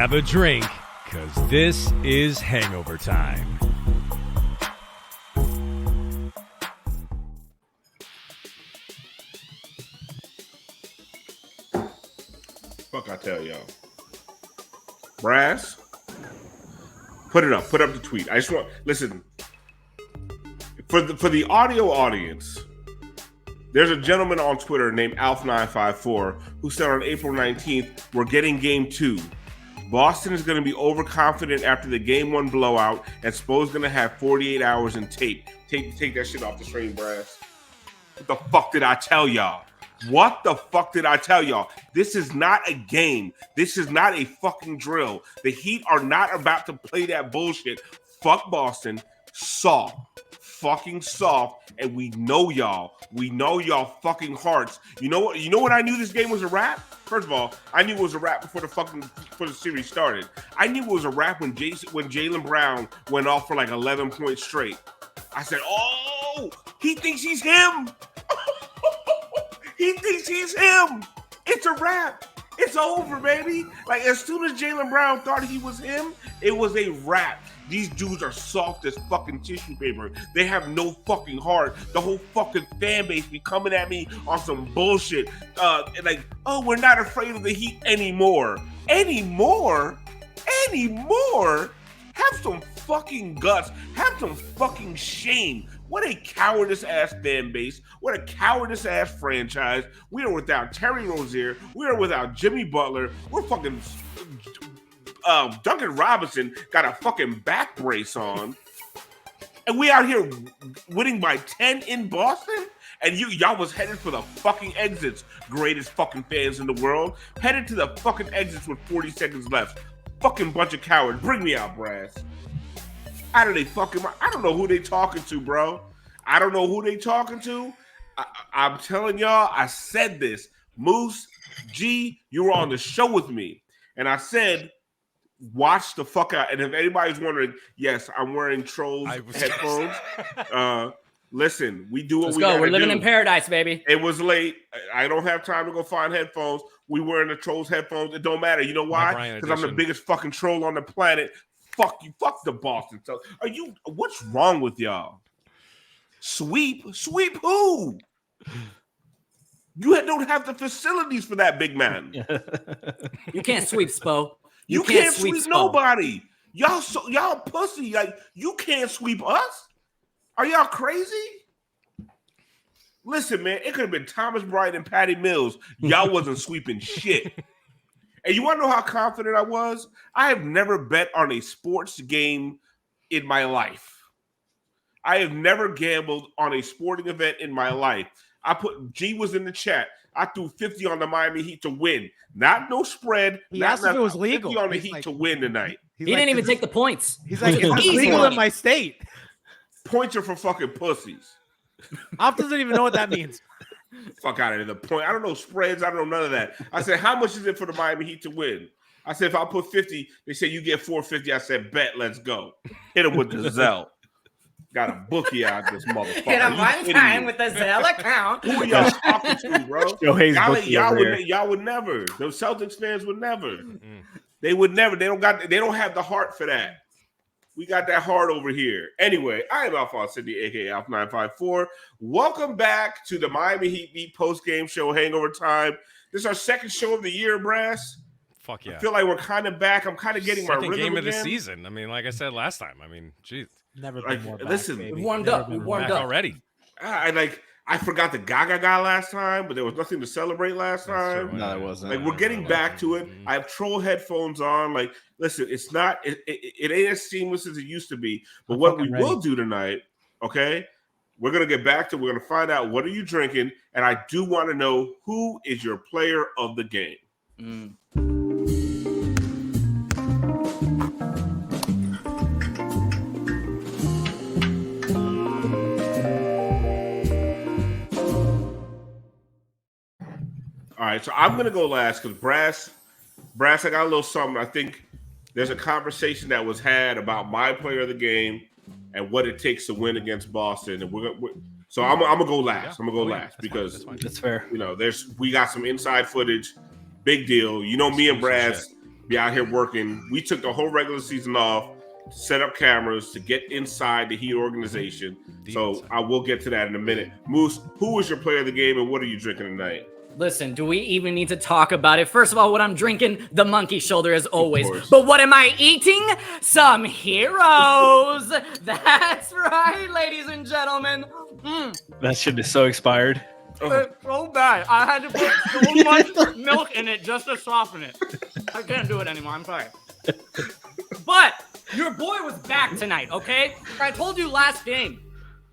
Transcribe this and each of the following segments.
grab a drink, because this is Hangover Time. Fuck, I tell y'all. Brass, put it up. Put up the tweet. I just want listen for the audio audience. There's a gentleman on Twitter named Alf954 who said on April 19th, "We're getting game 2. Boston is going to be overconfident after the game 1 blowout, and Spo's going to have 48 hours in tape." Take that shit off the screen, Brass. What the fuck did I tell y'all? What the fuck did I tell y'all? This is not a game. This is not a fucking drill. The Heat are not about to play that bullshit. Fuck Boston. Soft. Fucking soft. And we know y'all. We know y'all fucking hearts. You know what? You know when I knew this game was a wrap? First of all, I knew it was a wrap before the series started. I knew it was a wrap when Jaylen Brown went off for like 11 points straight. I said, "Oh, he thinks he's him." He thinks he's him. It's a wrap. It's over, baby. Like, as soon as Jaylen Brown thought he was him, it was a wrap. These dudes are soft as fucking tissue paper. They have no fucking heart. The whole fucking fan base be coming at me on some bullshit. Like, oh, we're not afraid of the Heat anymore. Anymore? Have some fucking guts. Have some fucking shame. What a cowardice-ass fan base. What a cowardice-ass franchise. We are without Terry Rozier. We are without Jimmy Butler. We're fucking... Duncan Robinson got a fucking back brace on. And we out here winning by 10 in Boston? And y'all was headed for the fucking exits, greatest fucking fans in the world. Headed to the fucking exits with 40 seconds left. Fucking bunch of cowards. Bring me out, Brass. How do they fucking... I don't know who they talking to, bro. I don't know who they talking to. I'm telling y'all, I said this. Moose, G, you were on the show with me. And I said, watch the fuck out. And if anybody's wondering, yes, I'm wearing Trolls headphones. Listen, we do what Let's we go. gotta We're living do. in paradise, baby. It was late. I don't have time to go find headphones. We wearing the Trolls headphones. It don't matter. You know why? Because I'm the biggest fucking troll on the planet. Fuck you. Fuck the Boston. So what's wrong with y'all? Sweep who? You don't have the facilities for that, big man. You can't sweep, Spo. You can't sweep nobody. Y'all pussy. Like, you can't sweep us? Are y'all crazy? Listen, man, it could have been Thomas Bryant and Patty Mills. Y'all wasn't sweeping shit. And you want to know how confident I was? I have never bet on a sports game in my life. I have never gambled on a sporting event in my life. G was in the chat. I threw 50 on the Miami Heat to win. Not no spread. He asked if it was legal. 50 on the Heat to win tonight. He didn't even take the points. He's like, it's legal in my state. Points are for fucking pussies. Alf doesn't even know what that means. Fuck out of here. The point. I don't know spreads. I don't know none of that. I said, how much is it for the Miami Heat to win? I said, if I put 50, they say you get 450. I said, bet, let's go. Hit him with the Zelle. Got a bookie out this motherfucker. Hit him one time with the Zelle account. Who are y'all talking to, bro? Y'all would never. Those Celtics fans would never. They would never. They don't have the heart for that. We got that heart over here. Anyway, I am Alphonse Sidney, a.k.a. Alf954. Welcome back to the Miami Heat Beat post-game show, Hangover Time. This is our second show of the year, Brass. Fuck yeah. I feel like we're kind of back. I'm kind of getting my rhythm game of again. the season. I mean, like I said last time. I mean, jeez. Never been more back, listen, baby. We warmed up already. I forgot the Gaga guy last time, but there was nothing to celebrate last time. No, it wasn't. Like, we're getting back to it. I have troll headphones on. Like, listen, it's not. It ain't as seamless as it used to be. But what we will do tonight, okay? We're gonna get back to. We're gonna find out what are you drinking, and I do want to know who is your player of the game. All right, so I'm gonna go last because Brass, I got a little something. I think there's a conversation that was had about my player of the game and what it takes to win against Boston, and so I'm gonna go last. I'm gonna go last because that's fair. You know, we got some inside footage. Big deal. You know, me and Brass, be out here working. We took the whole regular season off, set up cameras to get inside the Heat organization. So I will get to that in a minute. Moose, who was your player of the game and what are you drinking tonight? Listen, do we even need to talk about it? First of all, what I'm drinking, the monkey shoulder as always. But what am I eating? Some heroes. That's right, ladies and gentlemen. That shit is so expired. It's so bad. I had to put so much milk in it just to soften it. I can't do it anymore. I'm sorry. But your boy was back tonight, okay? I told you last game.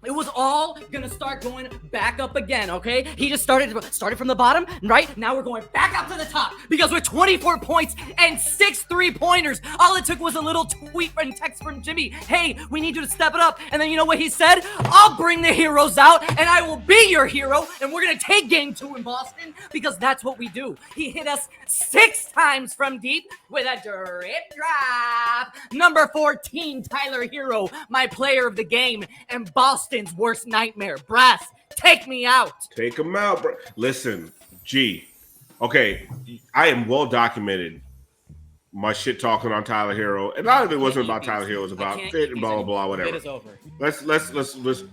It was all gonna start going back up again, okay? He just started from the bottom, right? Now we're going back up to the top because with 24 points and 6 3-pointers, all it took was a little tweet and text from Jimmy. Hey, we need you to step it up. And then you know what he said? I'll bring the heroes out and I will be your hero. And we're gonna take game 2 in Boston because that's what we do. He hit us 6 times from deep with a drip drop. Number 14, Tyler Hero, my player of the game, and Boston's worst nightmare. Brass, take me out. Take him out, bro. Listen, G. Okay, I am well documented. My shit talking on Tyler Hero, and a lot of it wasn't about Tyler Hero. It was about fit and blah blah blah whatever. It is over. Let's. That was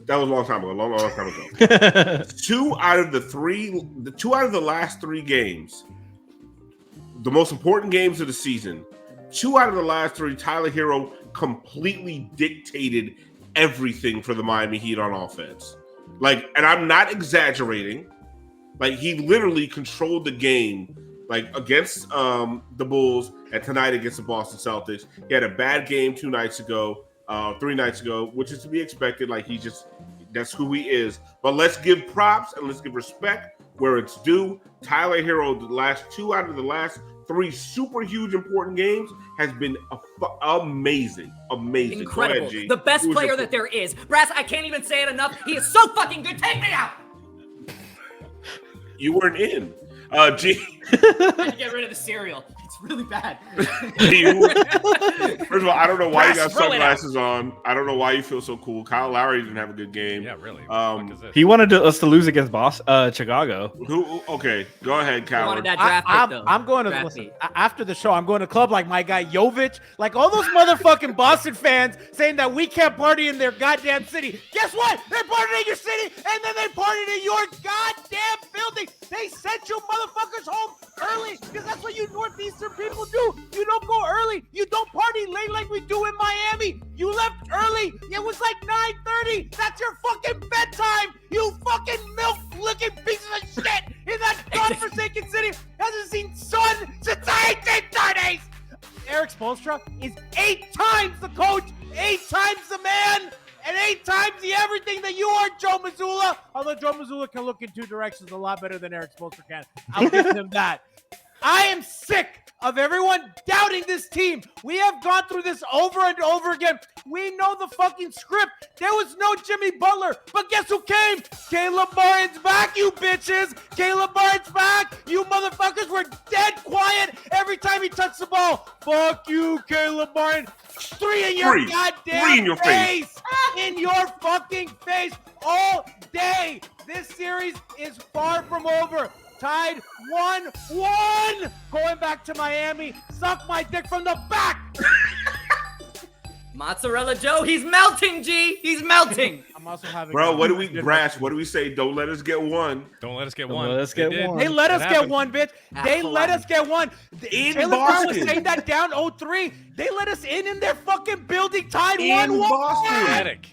a long time ago. Long time ago. Two out of the last 3 games, the most important games of the season. 2 out of the last 3, Tyler Hero completely dictated everything for the Miami Heat on offense. Like, and I'm not exaggerating. Like, he literally controlled the game, like against the Bulls and tonight against the Boston Celtics. He had a bad game 3 nights ago, which is to be expected. Like, that's who he is. But let's give props and let's give respect where it's due. Tyler Hero, the last 2 out of the last 3 super huge important games has been amazing. Incredible. The best player that there is. Brass, I can't even say it enough. He is so fucking good. Take me out. You weren't in. G. I had to get rid of the cereal. It's really bad. First of all, I don't know why you got Brass, sunglasses on. I don't know why you feel so cool. Kyle Lowry didn't have a good game. Yeah, really. He wanted us to lose against Chicago. Okay, go ahead, Kyle. Wanted that draft pick, though. I'm going to Draft listen pick. after the show. I'm going to club like my guy Jovic, like all those motherfucking Boston fans saying that we can't party in their goddamn city. Guess what? They partied in your city, and then they partied in your goddamn building. They sent you motherfuckers home early because that's what you Northeastern people do. You don't go early. You don't party late like we do in Miami. You left early. It was like 9:30. That's your fucking bedtime. You fucking milk-licking pieces of shit in that godforsaken city. Hasn't seen sun since the 1830s. Eric Spoelstra is 8 times the coach, 8 times the man, and 8 times the everything that you are, Joe Mazzulla. Although Joe Mazzulla can look in 2 directions a lot better than Eric Spoelstra can. I'll give him that. I am sick of everyone doubting this team. We have gone through this over and over again. We know the fucking script. There was no Jimmy Butler, but guess who came? Caleb Martin's back, you bitches. Caleb Martin's back. You motherfuckers were dead quiet every time he touched the ball. Fuck you, Caleb Martin. 3 in your goddamn 3 in your face. In your fucking face all day. This series is far from over. Tied 1-1. Going back to Miami. Suck my dick from the back. Mozzarella Joe, he's melting, G. He's melting. I'm also having. Bro, what do we say? Don't let us get one. Don't let us get Don't one. let us get They one. They let us It get happened. one, bitch. They let us get one. In Taylor Brown was Boston. saying that down 0-3. They let us in their fucking building, tied In 1-1. Boston. Pathetic.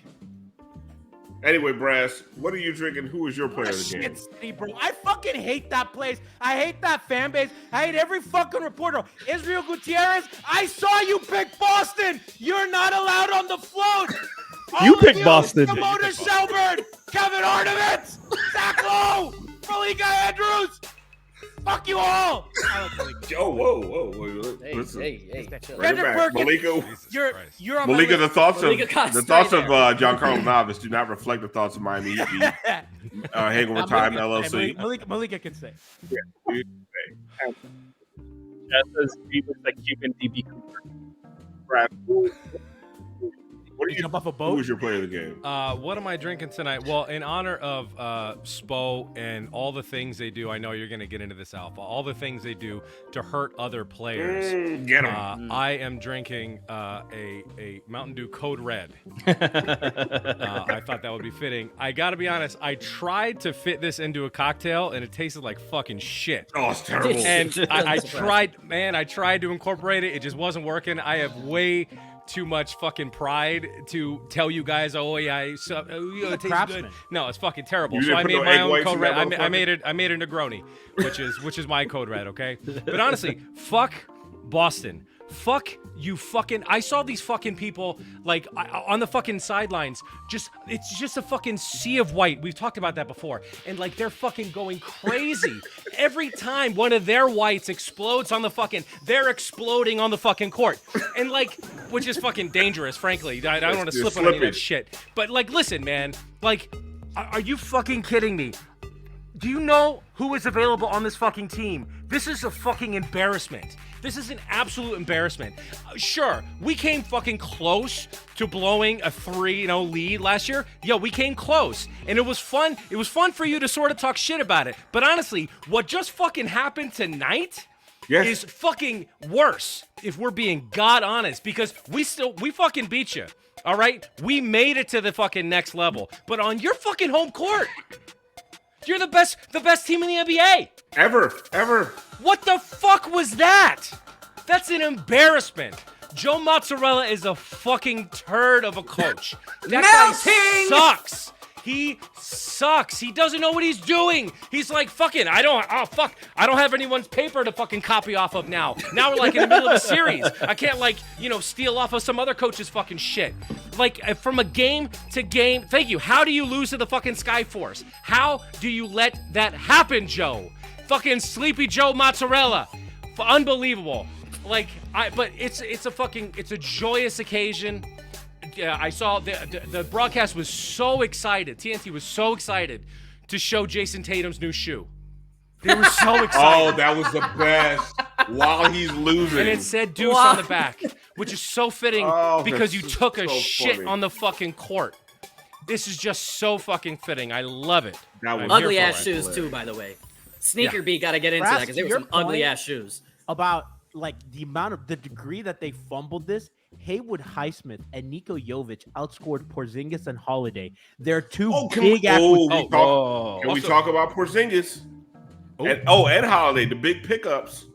Anyway, Brass, what are you drinking? Who is your player of the game? Shit city, bro. I fucking hate that place. I hate that fan base. I hate every fucking reporter. Israel Gutierrez, I saw you pick Boston. You're not allowed on the float. You All picked of Boston. Ramona Shelburne, Kevin Arnovitz, Zach Lowe, Malika Andrews. Fuck you all. I like Malika. Oh, whoa. Listen. Hey, chill. Bring it Kendrick back. Perkins. Malika, Jesus You're Christ. you're on my Malika, list. the thoughts Malika of got straight Giancarlo Navas do not reflect the thoughts of Miami Heat. Hangover Time, LLC. Malika can say. That says he looks like Cuban DB Cooper. What do you jump off a Who boat? was your player of the game? What am I drinking tonight? Well, in honor of Spo and all the things they do, I know you're going to get into this, Alpha. All the things they do to hurt other players. Get him. I am drinking a Mountain Dew Code Red. I thought that would be fitting. I got to be honest. I tried to fit this into a cocktail, and it tasted like fucking shit. Oh, it's terrible. And I tried to incorporate it. It just wasn't working. I have way too much fucking pride to tell you guys, oh yeah, it tastes good. No, it's fucking terrible. So I made my own Code Red. I made a Negroni, which is my Code Red. Okay, but honestly, fuck Boston. Fuck you fucking. I saw these fucking people like on the fucking sidelines. It's just a fucking sea of white. We've talked about that before. And like they're fucking going crazy. Every time one of their whites explodes on the fucking, they're exploding on the fucking court. And like, which is fucking dangerous, frankly. I don't want to slip on any of that shit. But like, listen, man. Like, are you fucking kidding me? Do you know who is available on this fucking team? This is a fucking embarrassment. This is an absolute embarrassment. Sure, we came fucking close to blowing a 3-0 lead last year. Yeah, we came close. And it was fun. It was fun for you to sort of talk shit about it. But honestly, what just fucking happened tonight is fucking worse, if we're being god honest, because we fucking beat you. All right? We made it to the fucking next level. But on your fucking home court, you're the best team in the NBA. Ever. What the fuck was that? That's an embarrassment. Joe Mozzarella is a fucking turd of a coach. That guy sucks. He sucks. He doesn't know what he's doing. He's like, fucking, I don't have anyone's paper to fucking copy off of now. Now we're like in the middle of a series. I can't steal off of some other coach's fucking shit. Like, from a game to game, thank you. How do you lose to the fucking Skyforce? How do you let that happen, Joe? Fucking Sleepy Joe Mozzarella. Unbelievable. Like, but it's a joyous occasion. Yeah, I saw the broadcast was so excited. TNT was so excited to show Jason Tatum's new shoe. They were so excited. Oh, that was the best. While he's losing. And it said Deuce on the back, which is so fitting because you took a shit funny. on the fucking court. This is just so fucking fitting. I love it. Ugly ass shoes too, by the way. Sneaker beat got to get into that because they were some ugly ass shoes. About like the degree that they fumbled this. Haywood Highsmith and Niko Jovic outscored Porzingis and Holiday. They're two big acquisitions. Can we talk about Porzingis? And Holiday, the big pickups.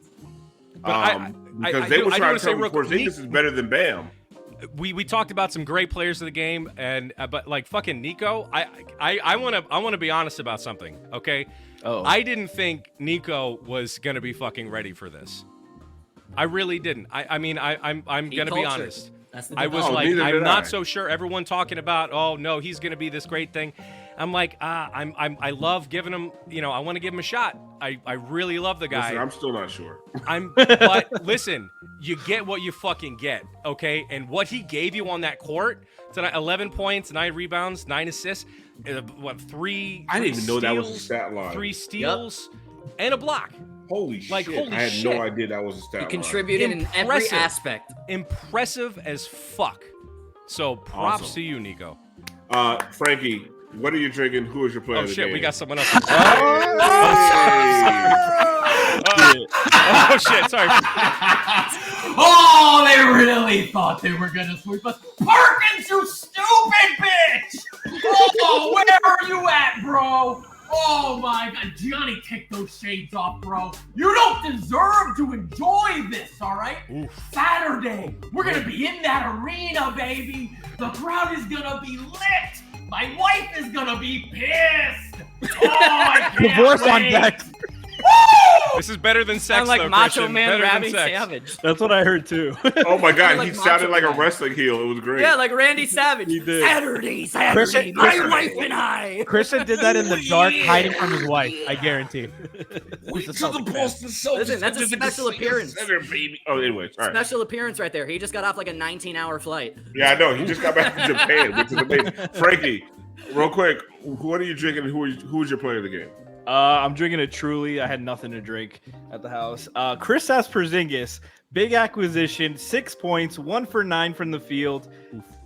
Because they were trying to tell me Porzingis is better than Bam. We talked about some great players of the game, and but like fucking Nico, I want to be honest about something, okay? I didn't think Nico was gonna be fucking ready for this. I really didn't. I'm gonna be honest. I was I'm not so sure. Everyone talking about, oh no, he's gonna be this great thing. I'm like, I love giving him, I want to give him a shot. I really love the guy. Listen, I'm still not sure. But listen, you get what you fucking get, okay? And what he gave you on that court tonight, 11 points, 9 rebounds, 9 assists, 3 I didn't even know steals, that was a stat line. 3 steals, and a block. Holy shit. I had no idea that was a stat line. He contributed in every aspect. Impressive as fuck. So props to you, Nico. Frankie, what are you drinking? Who is your player of the game? Oh, shit, we got someone else. Oh, shit, sorry. Oh, they really thought they were going to sweep us. Perkins, you stupid bitch! Oh, where are you at, bro? Oh, my God. Gianni, take those shades off, bro. You don't deserve to enjoy this, all right? Oof. Saturday, we're going to be in that arena, baby. The crowd is going to be lit. My wife is going to be pissed. Oh, I can't Divorce wait. on deck. This is better than sex, Sound like though, Macho Christian. Man Better than Randy sex. Savage. That's what I heard too. Oh my God, Like he sounded Macho like a Man. wrestling heel. It was great. Yeah, like Randy Savage. He did. Saturday, Christian- my wife and I. Christian did that in the dark, hiding from his wife. I guarantee. Wait He's till a the Celtic Boston Celtics. Listen, that's a special appearance. Baby. Oh, anyways, all right. Special appearance right there. He just got off like a 19-hour flight. Yeah, I know. He just got back from Japan, which is amazing. Frankie, real quick, what are you drinking? Who is your player of the game? I'm drinking a Truly. I had nothing to drink at the house. Kristaps Porzingis, big acquisition, 6 points, 1 for 9 from the field.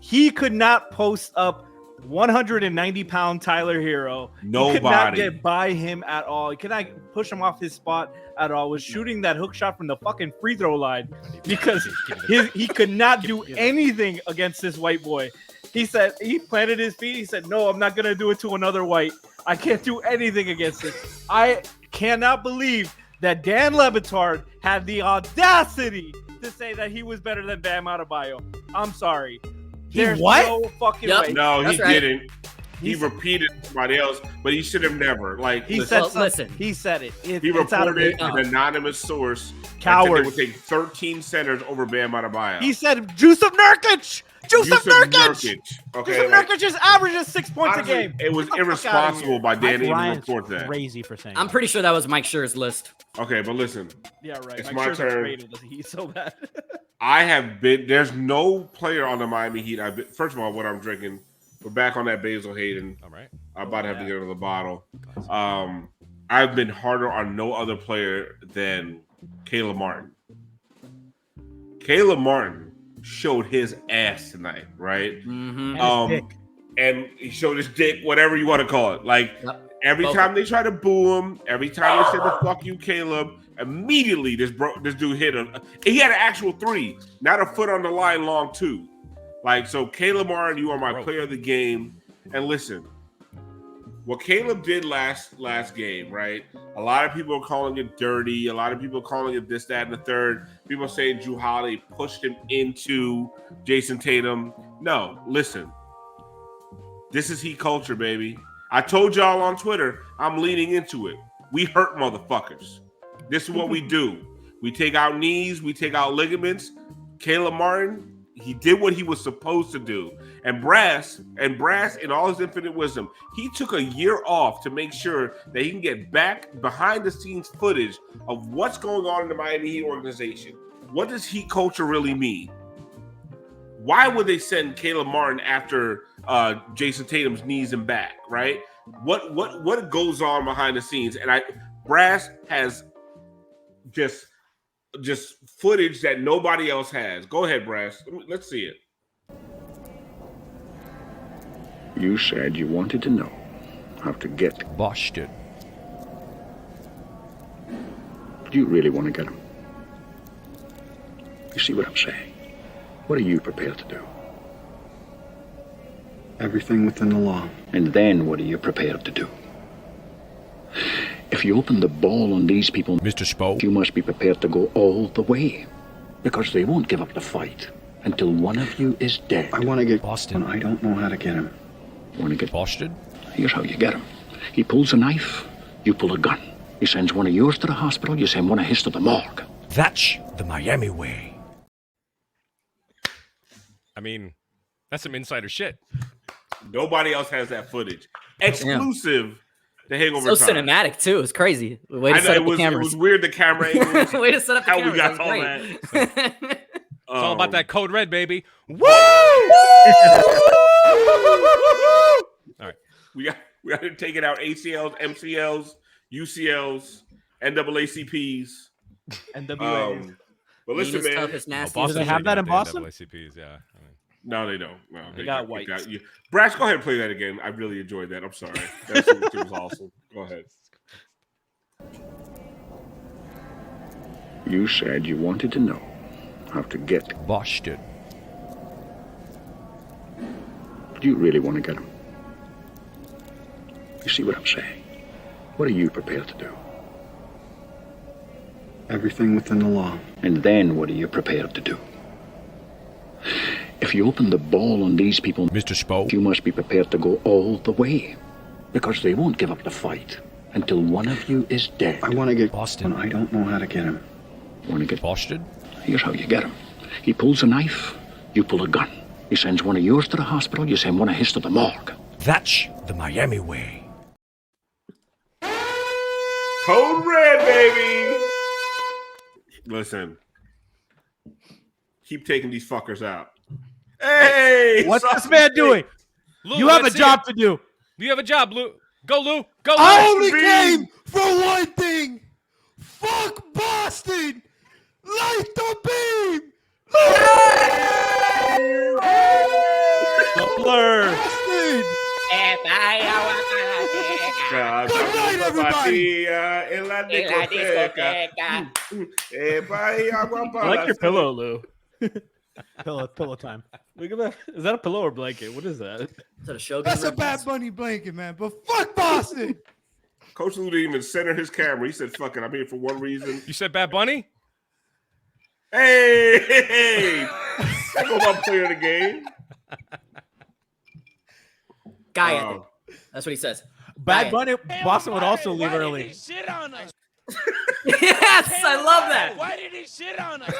He could not post up 190-pound Tyler Hero. Nobody. He could not get by him at all. He could not push him off his spot at all. Was shooting that hook shot from the fucking free throw line because he could not do anything against this white boy. He said he planted his feet. He said, "No, I'm not gonna do it to another white. I can't do anything against it." I cannot believe that Dan Le Batard had the audacity to say that he was better than Bam Adebayo. I'm sorry. There's no fucking way. No, That's he right. didn't. He repeated somebody else, but he should have never. Like He listen, said something. He said it. he reported an anonymous source. Coward. It would take 13 centers over Bam Adebayo. He said, "Juice of Nurkic. Juice of Nurkic. Okay, Juice of Nurkic just averages 6 points honestly, a game." It was Get the fuck irresponsible by Dan to even Ryan's report that. crazy for saying. I'm pretty sure that was Mike Scher's list. Okay, but listen, Yeah, right. It's Mike my Scherzer turn. traded the Heat so bad. I have been. There's no player on the Miami Heat. First of all, what I'm drinking. We're back on that Basil Hayden. All right. I'm about to have to get another bottle. I've been harder on no other player than Caleb Martin. Caleb Martin showed his ass tonight, right? Mm-hmm. And he showed his dick, whatever you want to call it. Like every Both. time they try to boo him, every time they said the "fuck you, Caleb," immediately this dude hit him. He had an actual three, not a foot on the line long two. Like, so Caleb Martin, you are my player of the game. And listen, what Caleb did last game, right? A lot of people are calling it dirty. A lot of people are calling it this, that, and the third. People are saying Jrue Holiday pushed him into Jason Tatum. No, listen. This is Heat culture, baby. I told y'all on Twitter, I'm leaning into it. We hurt motherfuckers. This is what we do. We take out knees. We take out ligaments. Caleb Martin, he did what he was supposed to do. And Brass, in all his infinite wisdom, he took a year off to make sure that he can get back behind the scenes footage of what's going on in the Miami Heat organization. What does Heat culture really mean? Why would they send Caleb Martin after Jason Tatum's knees and back, right? What goes on behind the scenes? And Brass has just footage that nobody else has. Go ahead, Brass. Let's see it. You said you wanted to know how to get Boston. Do you really want to get him? You see what I'm saying? What are you prepared to do? Everything within the law. And then what are you prepared to do? If you open the ball on these people, Mr. Spo, you must be prepared to go all the way. Because they won't give up the fight until one of you is dead. I want to get Boston. I don't know how to get him. Want to get Boston? Here's how you get him. He pulls a knife, you pull a gun. He sends one of yours to the hospital, you send one of his to the morgue. That's the Miami way. I mean, that's some insider shit. Nobody else has that footage. Exclusive to Hangover So Time. cinematic too. It's crazy. Way to I know set it up the was cameras. weird, the camera angles. Way to set up the how cameras. we got That was all great. that. It's all about that code red, baby. Woo! All right. We got to take it out. ACLs, MCLs, UCLs, NAACPs. NWAs. But listen, Meanest, man. toughest, nastiest. Do they have that in Boston? NAACPs, yeah. I mean, No, they don't. No, They got whites. Brash, go ahead and play that again. I really enjoyed that. I'm sorry. It was awesome. Go ahead. You said you wanted to know how to get Boston. Do you really want to get him? You see what I'm saying? What are you prepared to do? Everything within the law. And then what are you prepared to do? If you open the ball on these people, Mr. Spo, you must be prepared to go all the way. Because they won't give up the fight until one of you is dead. I want to get Boston. I don't know how to get him. Want to get Boston? Here's how you get him. He pulls a knife, you pull a gun. He sends one of yours to the hospital, you send one of his to the morgue. That's the Miami way. Code Red, baby. Listen. Keep taking these fuckers out. Hey! What's this man doing? Lou, You have a let's see job it. to do. You have a job, Lou. Go, Lou. Go, Lou. I only came for one thing. Fuck Boston. Light the beam. Butler. Good night, everybody. I like your pillow, Lou. Pillow time. Look at that. Is that a pillow or blanket? What is that? Is that a Shogun That's a reference? Bad Bunny blanket, man. But fuck Boston. Coach Lou didn't even center his camera. He said, fuck it, I'm here for one reason. You said Bad Bunny? Hey! I go my player of the game. Guy. That's what he says. Bad Bunny, Boston would also leave early. Yes, I love that. Why did he shit on us?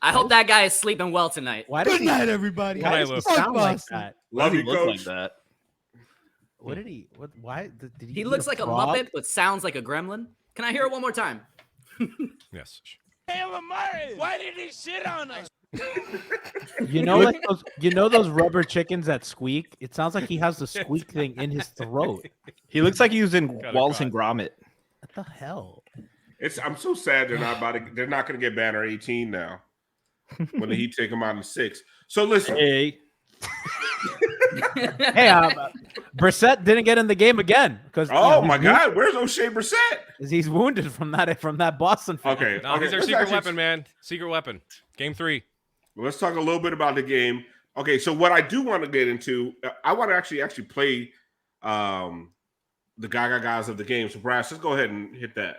I hope that guy is sleeping well tonight. Why does Good night, everybody. Why does he sound like that? Love you, look Coach. like that? What did he? What? Why did he? He eat looks like a frog? Muppet, but sounds like a gremlin. Can I hear it one more time? Yes. Taylor Murray, why did he shit on us? You know, like those, those rubber chickens that squeak. It sounds like he has the squeak thing in his throat. He looks like he was in Gotta Wallace cry. and Gromit. What the hell? I'm so sad they're not going to get banner 18 now. When the Heat take him out in 6. So listen. Hey. Hey, Brissett didn't get in the game again because. Oh my God, where's O'Shea Brissett? He's wounded from that Boston. Fan. Okay, No, he's our secret weapon, man. Secret weapon. Game 3. Well, let's talk a little bit about the game. Okay, so what I do want to get into, I want to actually play the Gaga guys of the game. So, Brass, let's go ahead and hit that.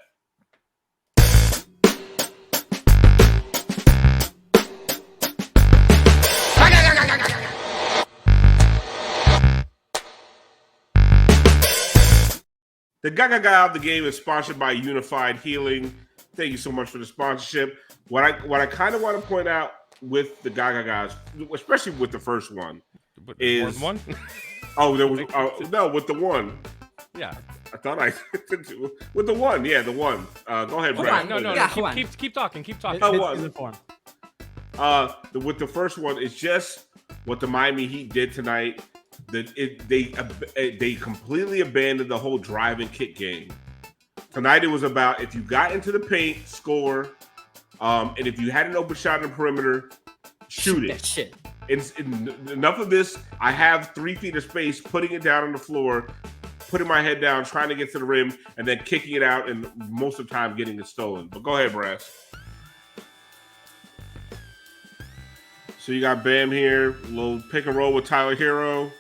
The Gaga guy of the game is sponsored by Unified Healing. Thank you so much for the sponsorship. What I kind of want to point out with the Gaga guys, especially with the first one, is one. Oh, there was no with the one. Yeah, I thought I with the one. Yeah, the one. Go ahead, Brad. No. Yeah, Keep talking. Keep talking. With the first one, it's just what the Miami Heat did tonight. They completely abandoned the whole drive and kick game. Tonight it was about if you got into the paint, score, and if you had an open shot in the perimeter, shoot it. That shit. Enough of this. I have 3 feet of space, putting it down on the floor, putting my head down, trying to get to the rim, and then kicking it out, and most of the time getting it stolen. But go ahead, Brass. So you got Bam here, a little pick and roll with Tyler Hero.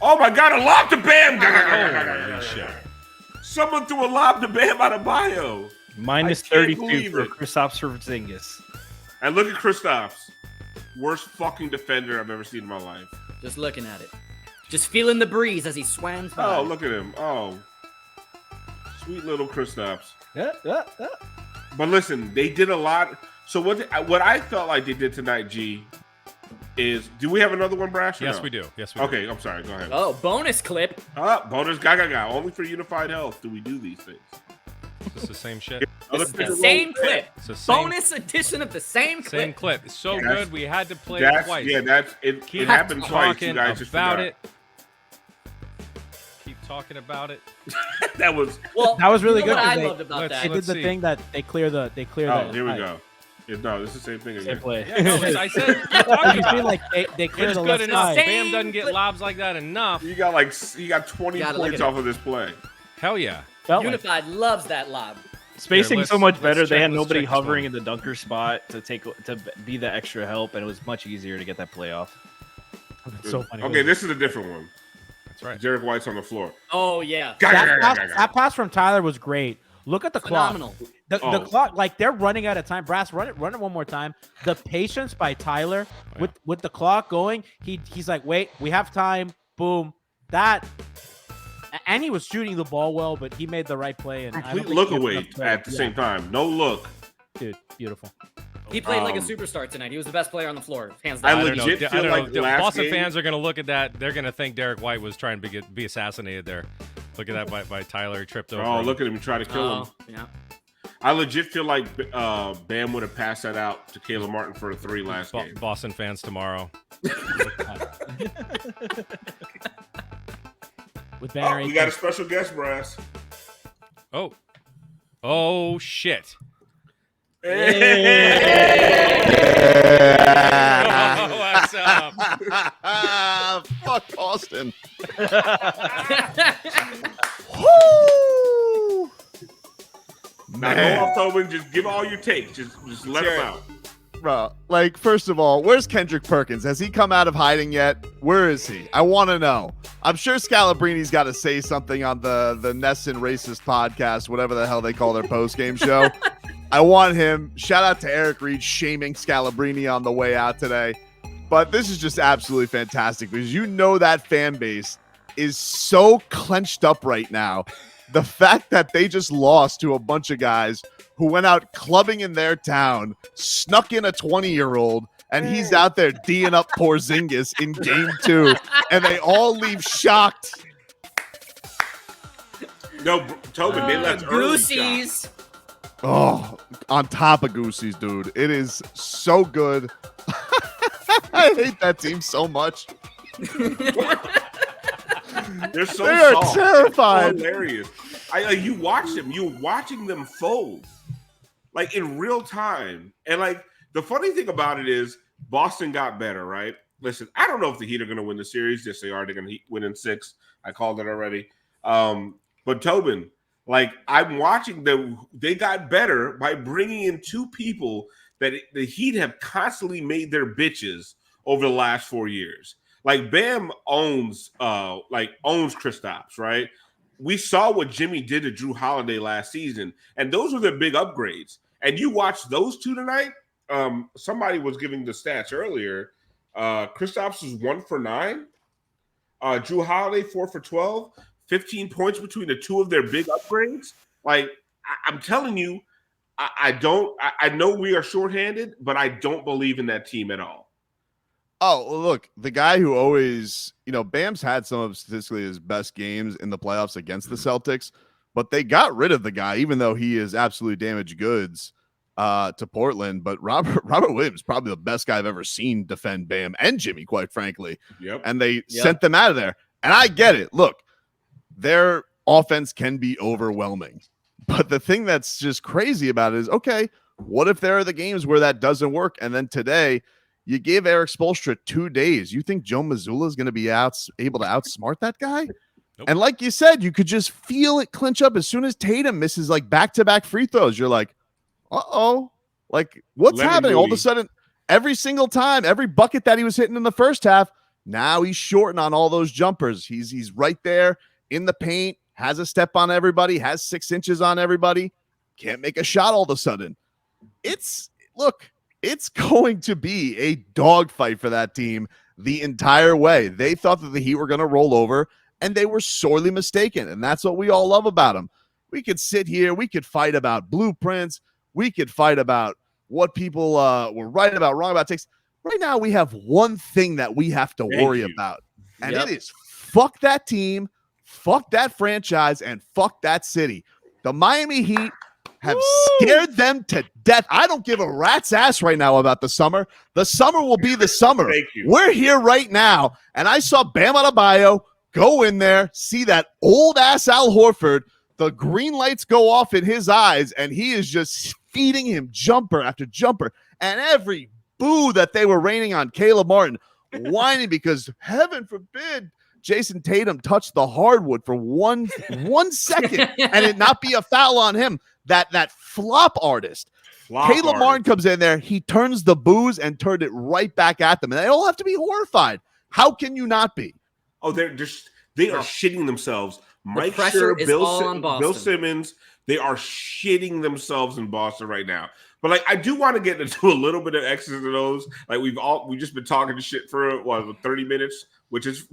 Oh my God, a lob to Bam! Holy shit. Someone threw a lob to Bam out of bio. Minus I can't 32 believe for it. Kristaps Porzingis. And look at Kristaps. Worst fucking defender I've ever seen in my life. Just looking at it. Just feeling the breeze as he swams by. Oh, look at him. Oh. Sweet little Kristaps. But listen, they did a lot. So what I felt like they did tonight, G, is do we have another one, Brash? Yes, no? we do. Yes, we do. Okay, I'm sorry. Go ahead. Oh, bonus clip. Bonus Gaga. Only for Unified Health do we do these things. It's the same shit. It's the same clip. It's the same, Bonus edition of the same clip. same clip. It's so That's- good. We had to play it twice. Yeah, it Keep happened twice. You talking guys just about forgot. it. Keep talking about it. That was That was really you know good. What I 'cause loved about let's- that. They did let's the see. thing that they clear the. Oh, here we go. No, it's the same thing again. Same play. Yeah, no, I said keep talking You about feel it. like they clear It's the good left enough. side. Bam doesn't get lobs like that enough. You got 20 Gotta look points at off of this play. Hell yeah. Felt like- Unified loves that lob. Spacing Here, so much better. let's They had check nobody this hovering one. in the dunker spot to be the extra help, and it was much easier to get that play off. It's so funny. Okay, this is a different one. That's right. Jarek White's on the floor. Oh yeah. That pass from Tyler was great. Look at the Phenomenal. clock. The clock, like they're running out of time. Brass, run it one more time. The patience by Tyler with the clock going. He's like, wait, we have time. Boom. And he was shooting the ball well, but he made the right play. And I don't Complete think look he had away enough at the same time. No look. Dude, beautiful. He played like a superstar tonight. He was the best player on the floor, hands I down. legit I don't feel know. like last Boston game- fans are going to look at that. They're going to think Derek White was trying to be assassinated there. Look at that by Tyler. He tripped over. Oh, him. look at him try to kill him. Yeah. I legit feel like Bam would have passed that out to Caleb Martin for a 3 last game. Boston fans tomorrow. With banner We got a special guest, Brass. Oh shit. Hey. Oh, what's up? Fuck Boston. Woo! Now go off, Tobin. Just give all your takes. Just let them out. Bro, like, first of all, where's Kendrick Perkins? Has he come out of hiding yet? Where is he? I want to know. I'm sure Scalabrini's got to say something on the Nesson Racist podcast, whatever the hell they call their post-game show. I want him. Shout out to Eric Reed shaming Scalabrini on the way out today. But this is just absolutely fantastic because you know that fan base is so clenched up right now. The fact that they just lost to a bunch of guys who went out clubbing in their town, snuck in a 20-year-old, and he's out there D'ing up Porzingis in game 2, and they all leave shocked. No, Tobin, they left early. Goosies. Oh, on top of Goosies, dude. It is so good. I hate that team so much. They're so they are soft. terrified. They're hilarious. You watch them. You're watching them fold, like in real time. And like the funny thing about it is, Boston got better, right? Listen, I don't know if the Heat are going to win the series. Yes, they are. They're going to win in 6. I called it already. But Tobin, like I'm watching them. They got better by bringing in 2 people that the Heat have constantly made their bitches over the last 4 years. Like Bam owns Kristaps, right? We saw what Jimmy did to Drew Holiday last season, and those were their big upgrades. And you watch those 2 tonight. Somebody was giving the stats earlier. Kristaps was 1 for 9. Drew Holiday 4 for 12. 15 points between the 2 of their big upgrades. Like I'm telling you, I know we are shorthanded, but I don't believe in that team at all. Oh, well, look, the guy who always, Bam's had some of statistically his best games in the playoffs against the Celtics, but they got rid of the guy, even though he is absolutely damaged goods to Portland. But Robert Williams, probably the best guy I've ever seen defend Bam and Jimmy, quite frankly. Yep. And they sent them out of there. And I get it. Look, their offense can be overwhelming. But the thing that's just crazy about it is, okay, what if there are the games where that doesn't work? And then today, you gave Eric Spoelstra 2 days. You think Joe Mazzulla is going to be able to outsmart that guy? Nope. And like you said, you could just feel it clinch up as soon as Tatum misses like back-to-back free throws. You're like, uh-oh. Like, what's happening? All of a sudden, every single time, every bucket that he was hitting in the first half, now he's shorting on all those jumpers. He's right there in the paint, has a step on everybody, has 6 inches on everybody, can't make a shot all of a sudden. It's going to be a dogfight for that team the entire way. They thought that the Heat were going to roll over, and they were sorely mistaken, and that's what we all love about them. We could sit here, we could fight about blueprints, we could fight about what people were right about, wrong about takes. Right now, we have one thing that we have to worry about, and it is fuck that team, fuck that franchise, and fuck that city. The Miami Heat have scared them to death. I don't give a rat's ass right now about the summer. The summer will be the summer. We're here right now, and I saw Bam Adebayo go in there, see that old-ass Al Horford, the green lights go off in his eyes, and he is just feeding him jumper after jumper. And every boo that they were raining on Caleb Martin, whining because, heaven forbid, Jason Tatum touched the hardwood for one second and it not be a foul on him. That flop artist. Caleb Martin comes in there. He turns the boos and turned it right back at them. And they all have to be horrified. How can you not be? Oh, they are shitting themselves. Mike pressure Scherr, is all on Boston. Bill Simmons, they are shitting themselves in Boston right now. But like, I do want to get into a little bit of X's and O's. Like we've just been talking shit for 30 minutes, which is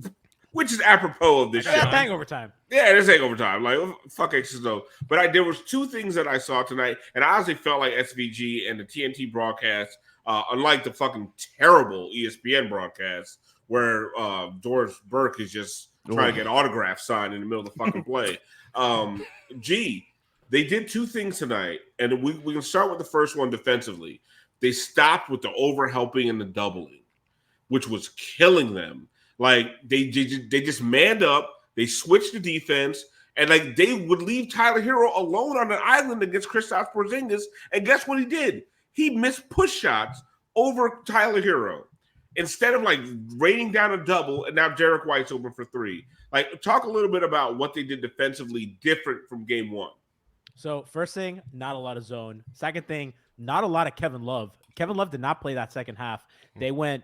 apropos of this show. That's Hangover Time. Yeah, it is Hangover Time. Like, fuck X's and O's. But there was 2 things that I saw tonight, and I honestly felt like SVG and the TNT broadcast, unlike the fucking terrible ESPN broadcast, where Doris Burke is just trying to get autographs signed in the middle of the fucking play. They did 2 things tonight, and we can start with the first one defensively. They stopped with the overhelping and the doubling, which was killing them. Like, they just manned up, they switched the defense, and like they would leave Tyler Hero alone on an island against Kristaps Porzingis, and guess what he did? He missed push shots over Tyler Hero. instead of like raining down a double and now Derek White's open for three. Like, talk a little bit about what they did defensively different from game one. So first thing, not a lot of zone. Second thing, not a lot of Kevin Love. Kevin Love did not play that second half. They went,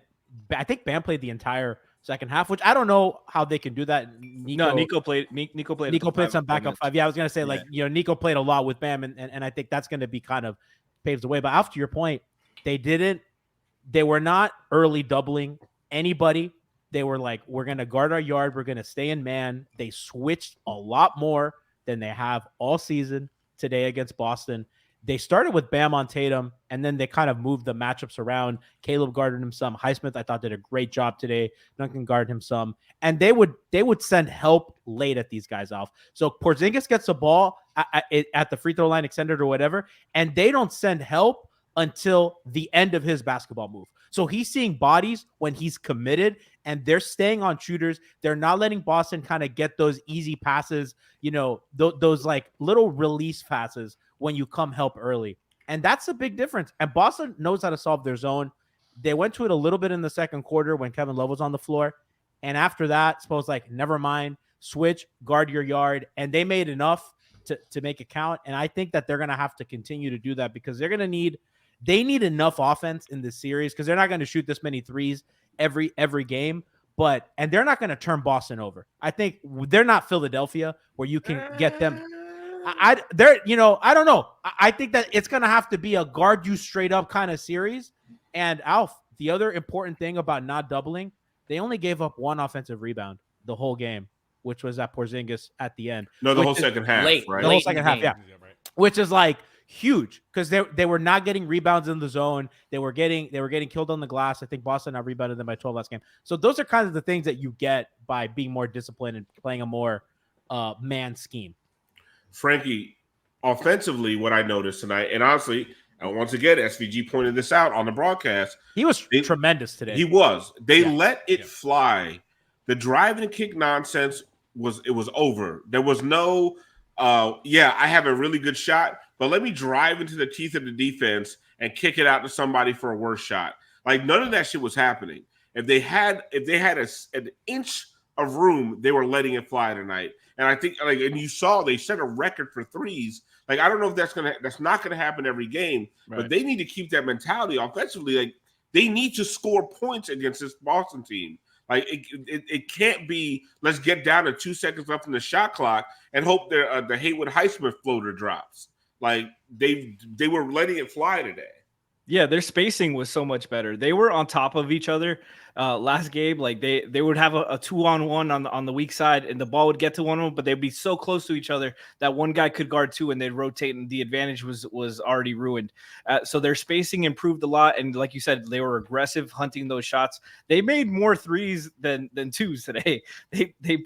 I think Bam played the entire second half, which I don't know how they can do that. Nico played some backup five. Yeah, I was gonna say Nico played a lot with Bam, and I think that's gonna be kind of paves the way. But after your point, they were not early doubling anybody. They were like, we're gonna guard our yard, we're gonna stay in man. They switched a lot more than they have all season today against Boston. They started with Bam on Tatum, and then they kind of moved the matchups around. Caleb guarded him some. Highsmith, I thought, did a great job today. Duncan guarded him some. And they would send help late at these guys off. So Porzingis gets the ball at the free throw line, extended or whatever, and they don't send help until the end of his basketball move. So he's seeing bodies when he's committed, and they're staying on shooters. They're not letting Boston kind of get those easy passes, those like little release passes when you come help early. And that's a big difference. And Boston knows how to solve their zone. They went to it a little bit in the second quarter when Kevin Love was on the floor. And after that, Spo's like, never mind, switch, guard your yard. And they made enough to make it count. And I think that they're going to have to continue to do that because they need enough offense in this series because they're not going to shoot this many threes every game. And they're not going to turn Boston over. I think they're not Philadelphia where you can get them. I don't know. I think that it's going to have to be a guard you straight up kind of series. And Alf, the other important thing about not doubling, they only gave up one offensive rebound the whole game, which was at Porzingis at the end. No, the whole second half, right? The whole second half, yeah. Which is like huge because they were not getting rebounds in the zone. They were getting killed on the glass. I think Boston out rebounded them by 12 last game. So those are kind of the things that you get by being more disciplined and playing a more man scheme. Franky, offensively, what I noticed tonight, and honestly, and once again, SVG pointed this out on the broadcast. He was tremendous today. He was. They let it fly. The drive and kick nonsense was over. There was no, I have a really good shot, but let me drive into the teeth of the defense and kick it out to somebody for a worse shot. Like none of that shit was happening. If they had an inch of room, they were letting it fly tonight. And I think, and you saw they set a record for threes. Like I don't know if that's not gonna happen every game, right. But they need to keep that mentality offensively. Like they need to score points against this Boston team. Like it can't be let's get down to 2 seconds left in the shot clock and hope the Haywood Highsmith floater drops. Like they were letting it fly today. Yeah, their spacing was so much better. They were on top of each other last game. Like they would have a 2-on-1 on the weak side, and the ball would get to one of them, but they'd be so close to each other that one guy could guard two, and they'd rotate, and the advantage was already ruined. So their spacing improved a lot, and like you said, they were aggressive hunting those shots. They made more threes than twos today. They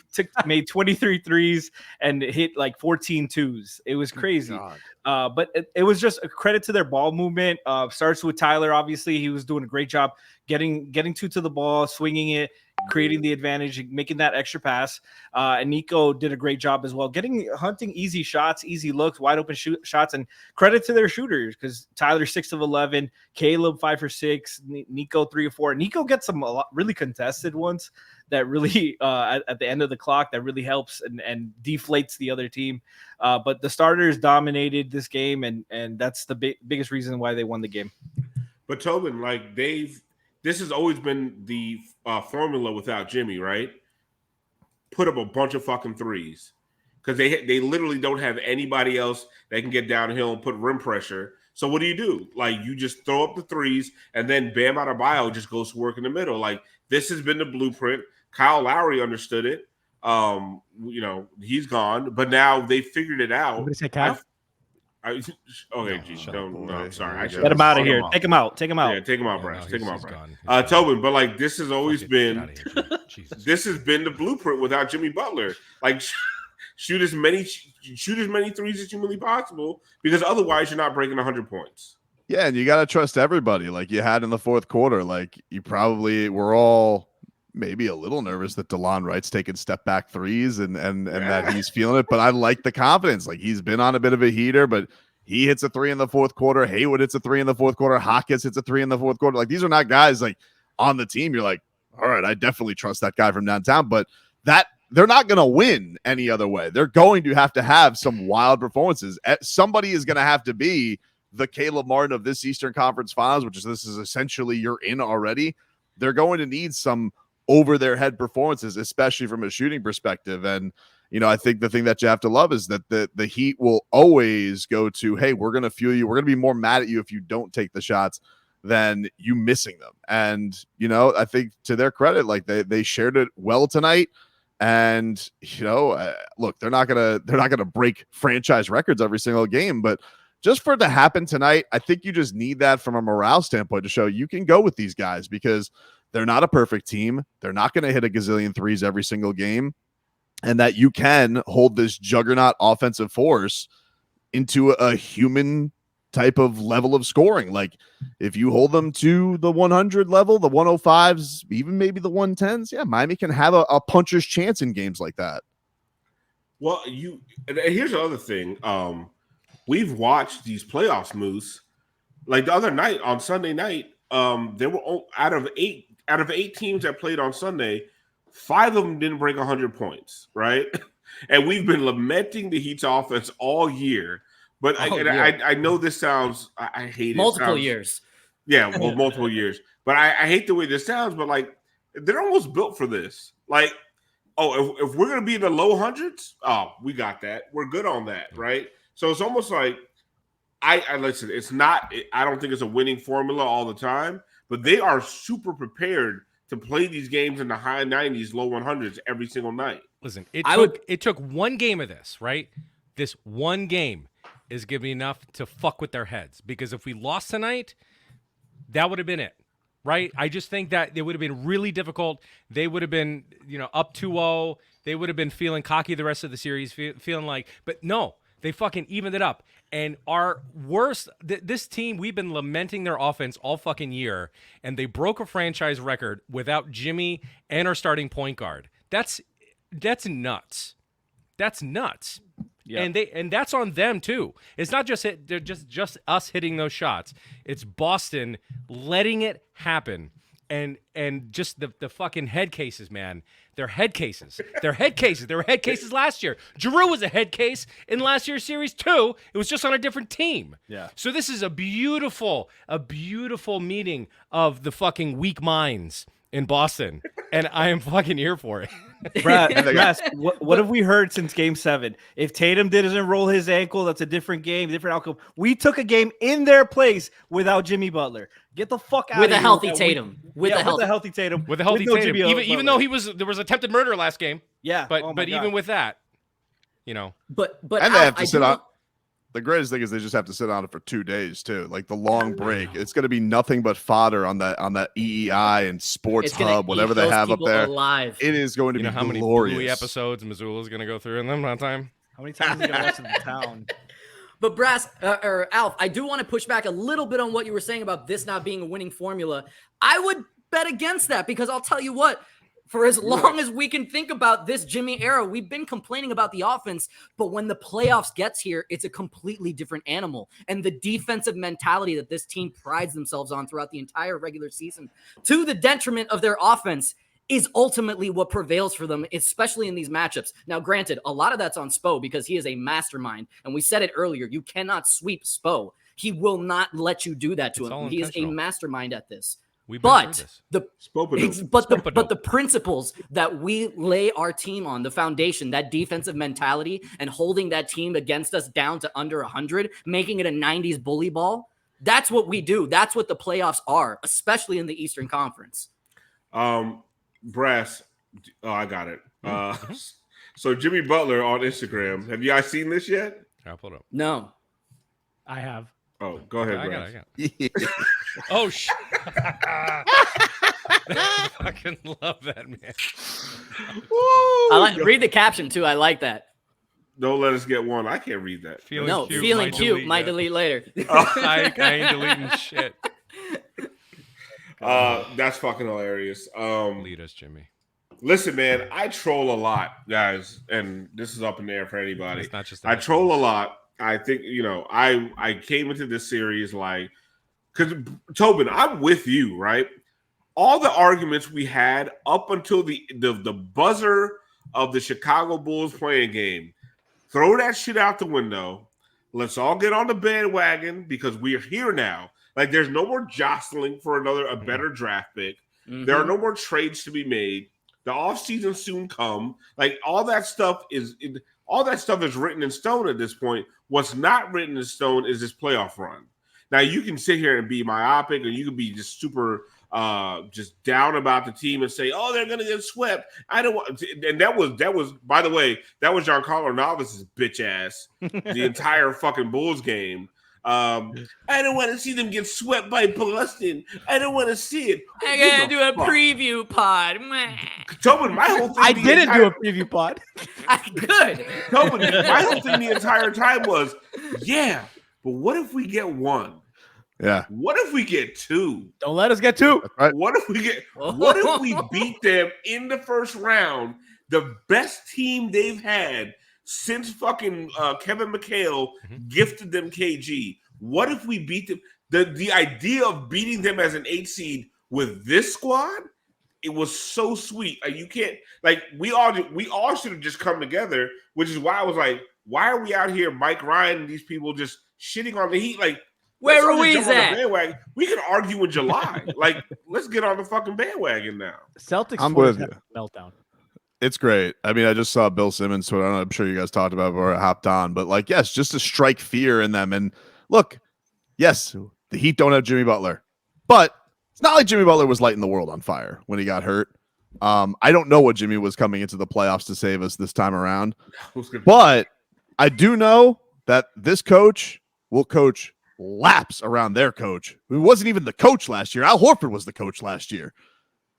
made 23 threes and hit like 14 twos. It was crazy. But it was just a credit to their ball movement. Starts with Tyler. Obviously, he was doing a great job getting to the ball, swinging it, creating the advantage, making that extra pass. And Nico did a great job as well, hunting easy shots, easy looks, wide open shots. And credit to their shooters because Tyler 6 of 11, Caleb 5 for 6, Nico 3 of 4. Nico gets some really contested ones that really at the end of the clock that really helps and deflates the other team. But the starters dominated this game, and that's the biggest reason why they won the game. But Tobin, like this has always been the formula without Jimmy, right? Put up a bunch of fucking threes because they literally don't have anybody else that can get downhill and put rim pressure. So what do? Like you just throw up the threes, and then Bam Adebayo just goes to work in the middle. Like this has been the blueprint. Kyle Lowry understood it. He's gone, but now they figured it out. What did you say, Kyle? Sorry. Get him out of here. Take him out. Yeah, take him out, Brass. Take him out, Brass. Tobin, but like this has always been this has been the blueprint without Jimmy Butler. Like shoot as many threes as humanly possible because otherwise you're not breaking 100 points. Yeah, and you got to trust everybody like you had in the fourth quarter. Like you probably were all maybe a little nervous that DeLon Wright's taking step back threes and that he's feeling it. But I like the confidence. Like he's been on a bit of a heater, but he hits a 3 in the fourth quarter. Haywood hits a 3 in the fourth quarter. Hawkins hits a 3 in the fourth quarter. Like these are not guys like on the team, you're like, all right, I definitely trust that guy from downtown. But that they're not going to win any other way. They're going to have some wild performances. Somebody is going to have to be the Caleb Martin of this Eastern Conference Finals, this is essentially you're in already. They're going to need some over their head performances, especially from a shooting perspective. And, I think the thing that you have to love is that the Heat will always go to, hey, we're going to fuel you. We're going to be more mad at you if you don't take the shots than you missing them. And, I think to their credit, like they shared it well tonight. And, look, they're not going to break franchise records every single game, but just for it to happen tonight, I think you just need that from a morale standpoint to show you can go with these guys because they're not a perfect team. They're not going to hit a gazillion threes every single game, and that you can hold this juggernaut offensive force into a human type of level of scoring. Like if you hold them to the 100 level, the 105s, even maybe the 110s, Miami can have a puncher's chance in games like that. Well, and here's the other thing. We've watched these playoffs, Moose. Like the other night on Sunday night, there were out of eight teams that played on Sunday, 5 of them didn't break 100 points, right? And we've been lamenting the Heat's offense all year. But I know this sounds, I hate it. Multiple years. Yeah, well, multiple years. But I hate the way this sounds, but like they're almost built for this. Like, if we're going to be in the low hundreds, we got that. We're good on that, right? So it's almost like I listen, it's not, I don't think it's a winning formula all the time, but they are super prepared to play these games in the high 90s, low 100s every single night. Listen, it took one game of this, right? This one game is going to be enough to fuck with their heads, because if we lost tonight, that would have been it, right? I just think that it would have been really difficult. They would have been, up 2-0. They would have been feeling cocky the rest of the series, feeling like, but no, they fucking evened it up. And our worst, this team, we've been lamenting their offense all fucking year, and they broke a franchise record without Jimmy and our starting point guard. That's nuts. That's nuts. Yep. And that's on them too. It's not just just us hitting those shots. It's Boston letting it happen. And just the fucking head cases, man. They're head cases. They're head cases. They were head cases last year. Giroux was a head case in last year's series too. It was just on a different team. Yeah. So this is a beautiful meeting of the fucking weak minds in Boston, and I am fucking here for it. Brad, what have we heard since Game 7? If Tatum doesn't roll his ankle, that's a different game, different outcome. We took a game in their place without Jimmy Butler. Get the fuck out with of here. A healthy Tatum. With a healthy Tatum. With a healthy Tatum. Even though there was attempted murder last game. Yeah. But even with that, But and they have to sit on. The greatest thing is they just have to sit on it for 2 days too. Like the long break, it's going to be nothing but fodder on that EEI and Sports Hub, whatever they have up there. Alive. It is going to be how many Bluey episodes Missoula is going to go through in them that time? How many times are you going to watch in the town? But Brass or Alf, I do want to push back a little bit on what you were saying about this not being a winning formula. I would bet against that, because I'll tell you what. For as long as we can think about this Jimmy era, we've been complaining about the offense, but when the playoffs gets here, it's a completely different animal. And the defensive mentality that this team prides themselves on throughout the entire regular season, to the detriment of their offense, is ultimately what prevails for them, especially in these matchups. Now, granted, a lot of that's on Spo, because he is a mastermind. And we said it earlier, you cannot sweep Spo. He will not let you do that to him. He is a mastermind at this. But the principles that we lay our team on, the foundation, that defensive mentality, and holding that team against us down to under 100, making it a 90s bully ball, that's what we do. That's what the playoffs are, especially in the Eastern Conference. Brass, I got it. So Jimmy Butler on Instagram. Have you guys seen this yet? I'll pull it up. No. I have. Oh, go ahead, I Brass. got it. Oh, shit. I fucking love that, man. Read the caption, too. I like that. Don't let us get one. I can't read that. Feeling cute. Might delete later. I ain't deleting shit. That's fucking hilarious. Lead us, Jimmy. Listen, man, I troll a lot, guys, and this is up in the air for anybody. It's not just I troll a lot. I think, I came into this series like, because Tobin, I'm with you, right? all the arguments we had up until the buzzer of the Chicago Bulls playing game, throw that shit out the window. Let's all get on the bandwagon because we are here now. Like, there's no more jostling for a better draft pick. Mm-hmm. There are no more trades to be made. The offseason soon come. Like, all that stuff is written in stone at this point. What's not written in stone is this playoff run. Now, you can sit here and be myopic, or you can be just super just down about the team and say, "Oh, they're going to get swept." I don't want, and that was by the way, that was Giancarlo Navas' bitch ass the entire fucking Bulls game. I don't want to see them get swept by Boston. I don't want to see it. I gotta do a preview pod. Tobin, my whole thing. I didn't do a preview pod. I could. Tobin, my whole thing the entire time was, yeah, but what if we get one? Yeah. What if we get two? Don't let us get two. Right. What if we beat them in the first round, the best team they've had since fucking Kevin McHale gifted them KG? What if we beat them? The idea of beating them as an 8 seed with this squad, it was so sweet. Like, you can't, like, we all should have just come together, which is why I was like, why are we out here, Mike Ryan and these people just shitting on the Heat? Like, where are we at? We can argue in July. Like, let's get on the fucking bandwagon now. Celtics I'm with you. Meltdown. It's great. I mean, I just saw Bill Simmons Twitter. I'm sure you guys talked about it before I hopped on, but like, yes, just to strike fear in them. And look, yes, the Heat don't have Jimmy Butler, but it's not like Jimmy Butler was lighting the world on fire when he got hurt. I don't know what Jimmy was coming into the playoffs to save us this time around, but I do know that this coach will coach laps around their coach, who wasn't even the coach last year. Al Horford was the coach last year.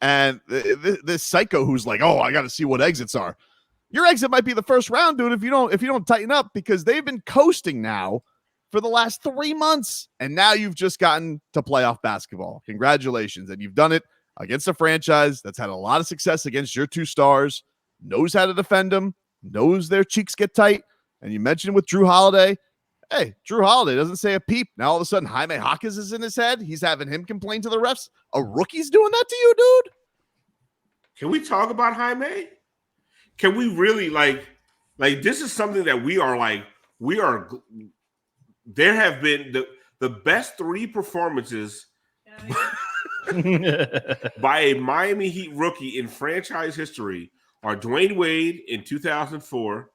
And this psycho who's like, oh, I got to see what exits are. Your exit might be the first round, dude, if you don't tighten up, because they've been coasting now for the last 3 months. And now you've just gotten to playoff basketball. Congratulations. And you've done it against a franchise that's had a lot of success against your two stars, knows how to defend them, knows their cheeks get tight. And you mentioned with Drew Holiday. Hey, Drew Holiday doesn't say a peep. Now all of a sudden, Jaime Jaquez is in his head. He's having him complain to the refs. A rookie's doing that to you, dude? Can we talk about Jaime? Can we really like this is something that there have been the best 3 performances by a Miami Heat rookie in franchise history are Dwayne Wade in 2004,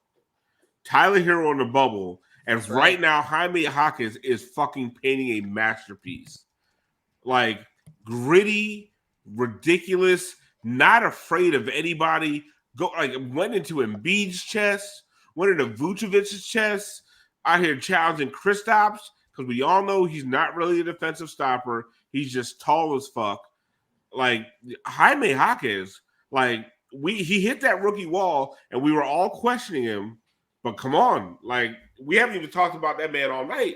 Tyler Hero in the bubble. And right now, Jaime Jaquez is fucking painting a masterpiece. Like, gritty, ridiculous, not afraid of anybody. Went into Embiid's chest, went into Vucevic's chest, out here challenging Kristaps, because we all know he's not really a defensive stopper. He's just tall as fuck. Like, Jaime Jaquez, like, he hit that rookie wall, and we were all questioning him. But come on, like, we haven't even talked about that man all night.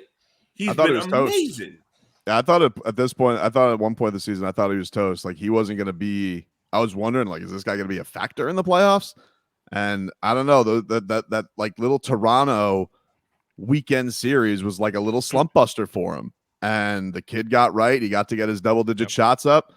He's been amazing. Toast. Yeah, I thought at one point of the season, I thought he was toast. Like, he wasn't going to be. I was wondering, like, is this guy going to be a factor in the playoffs? And I don't know. That like little Toronto weekend series was like a little slump buster for him. And the kid got right. He got to get his double-digit shots up,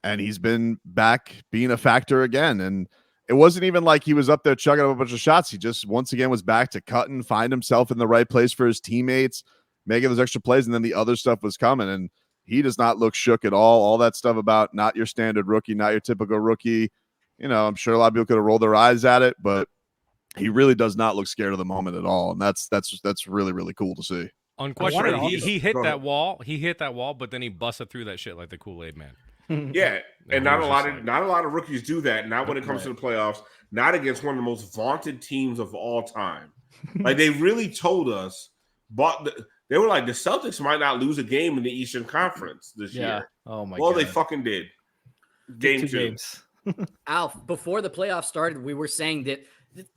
and he's been back being a factor again. And it wasn't even like he was up there chugging up a bunch of shots. He just once again was back to cut and find himself in the right place for his teammates, making those extra plays, and then the other stuff was coming. And he does not look shook at all. All that stuff about not your standard rookie, not your typical rookie. You know, I'm sure a lot of people could have rolled their eyes at it, but he really does not look scared of the moment at all. And that's really, really cool to see. Unquestionably, he hit that wall. He hit that wall, but then he busted through that shit like the Kool-Aid man. Yeah, and not a lot of rookies do that. Not when it comes to the playoffs. Not against one of the most vaunted teams of all time. Like, they really told us, but they were like, the Celtics might not lose a game in the Eastern Conference this year. Oh my god. Well, they fucking did. Game 2. Alf, before the playoffs started, we were saying that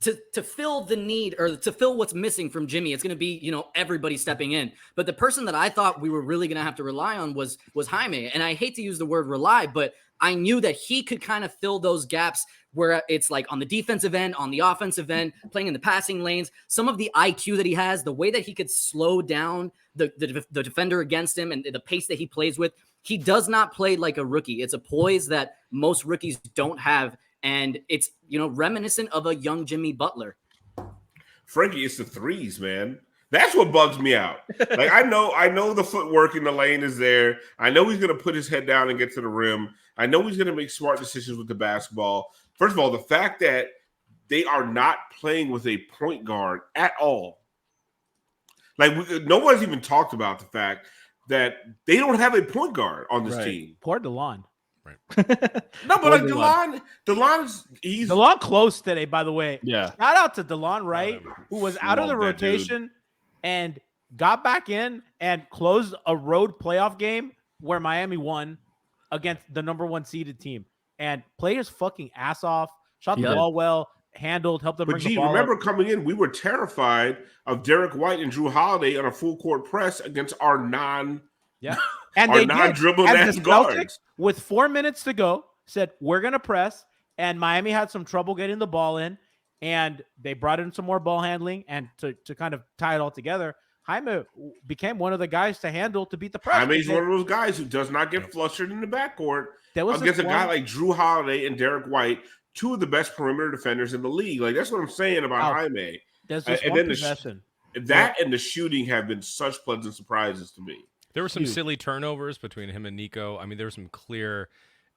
to fill the need or to fill what's missing from Jimmy, it's going to be, everybody stepping in. But the person that I thought we were really going to have to rely on was Jaime. And I hate to use the word rely, but I knew that he could kind of fill those gaps where it's like on the defensive end, on the offensive end, playing in the passing lanes, some of the IQ that he has, the way that he could slow down the defender against him and the pace that he plays with. He does not play like a rookie. It's a poise that most rookies don't have. And it's, reminiscent of a young Jimmy Butler. Franky, it's the threes, man. That's what bugs me out. Like, I know the footwork in the lane is there. I know he's going to put his head down and get to the rim. I know he's going to make smart decisions with the basketball. First of all, the fact that they are not playing with a point guard at all. Like, no one's even talked about the fact that they don't have a point guard on this team. Poor DeLon. No, but like DeLon close today, by the way. Yeah. Shout out to DeLon Wright, who was out of the rotation and got back in and closed a road playoff game where Miami won against the number 1 seeded team and played his fucking ass off, shot the ball well, handled, helped them bring the ball remember up. Coming in, we were terrified of Derek White and Drew Holiday on a full court press against our And they non-dribbling did. ass And the guards. Celtics, with 4 minutes to go, said, we're going to press. And Miami had some trouble getting the ball in. And they brought in some more ball handling. And to kind of tie it all together, Jaime became one of the guys to handle to beat the press. Jaime's one of those guys who does not get flustered in the backcourt against a guy like Drew Holiday and Derek White, two of the best perimeter defenders in the league. Like, that's what I'm saying about Jaime. There's this and one then possession. That and the shooting have been such pleasant surprises to me. There were some silly turnovers between him and Nico. I mean, there was some clear,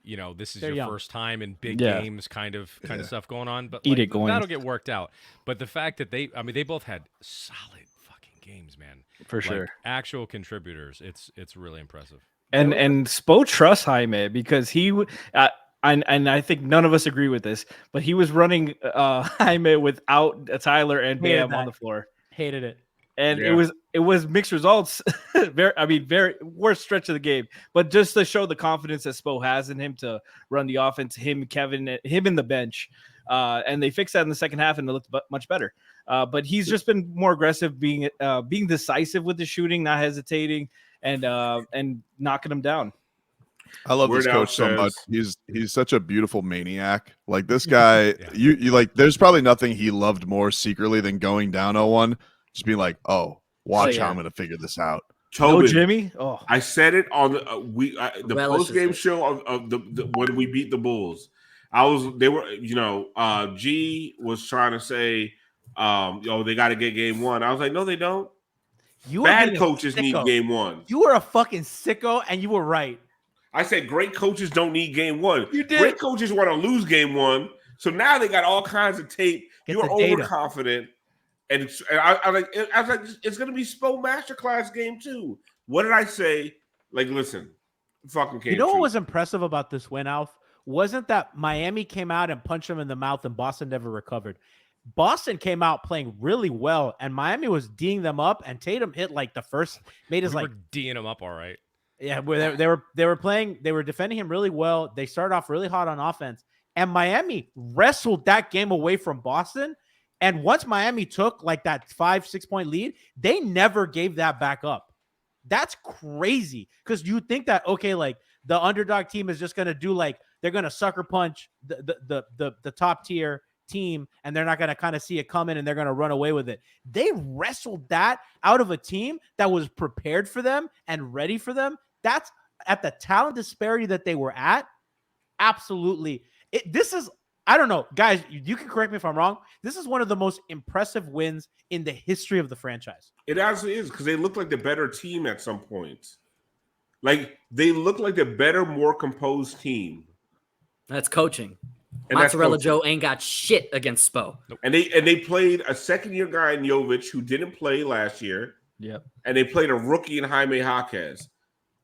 this is your first time in big games kind of stuff going on. But that'll get worked out. But the fact that they both had solid fucking games, man. For sure. Actual contributors. It's really impressive. And Spo trusts Jaime because he and I think none of us agree with this, but he was running Jaime without Tyler and Bam on the floor. Hated it. And it was mixed results. very worst stretch of the game. But just to show the confidence that Spo has in him to run the offense, him, Kevin, him in the bench. And they fixed that in the second half and it looked much better. But he's just been more aggressive, being decisive with the shooting, not hesitating, and knocking them down. I love this coach so much. He's such a beautiful maniac. Like, this guy, you like, there's probably nothing he loved more secretly than going down 0-1. Just being like, watch how I'm going to figure this out. Tobin, Jimmy. I said it on the post game show of the when we beat the Bulls. G was trying to say, they got to get game 1. I was like, no, they don't. Bad coaches need game 1. You were a fucking sicko, and you were right. I said great coaches don't need game 1. You did. Great coaches want to lose game 1. So now they got all kinds of tape. You're overconfident. And I was like, it's going to be Spo Masterclass game 2. What did I say? Like, listen, fucking can't. You know what was impressive about this win, Alf? Wasn't that Miami came out and punched them in the mouth and Boston never recovered. Boston came out playing really well, and Miami was D'ing them up, and Tatum hit like the first, made us like D'ing them up, all right. Yeah, they were defending him really well. They started off really hot on offense, and Miami wrestled that game away from Boston. And once Miami took like that 5-6 point lead, they never gave that back up. That's crazy, because you think that, okay, like the underdog team is just going to do like, they're going to sucker punch the top tier team, and they're not going to kind of see it coming, and they're going to run away with it. They wrestled that out of a team that was prepared for them and ready for them. That's at the talent disparity that they were at. Absolutely. This is, I don't know, guys, you can correct me if I'm wrong. This is one of the most impressive wins in the history of the franchise. It actually is, because they look like the better team at some points. Like, they look like the better, more composed team. That's coaching. And Mozzarella Joe ain't got shit against Spo. And they played a second-year guy in Jovic who didn't play last year. Yep. And they played a rookie in Jaime Jaquez.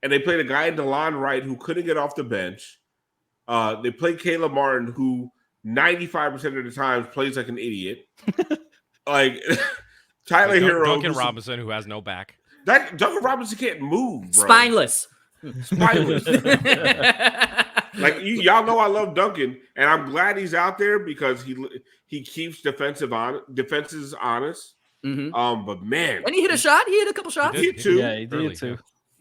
And they played a guy in DeLon Wright who couldn't get off the bench. They played Caleb Martin, who 95% of the time plays like an idiot. Like Tyler Hero. Duncan Robinson, who has no back. Duncan Robinson can't move, bro. Spineless. Spineless. Like y'all know I love Duncan, and I'm glad he's out there because he keeps defenses honest. But man, when he hit a shot, he hit a couple shots. He hit two. Yeah, he did too.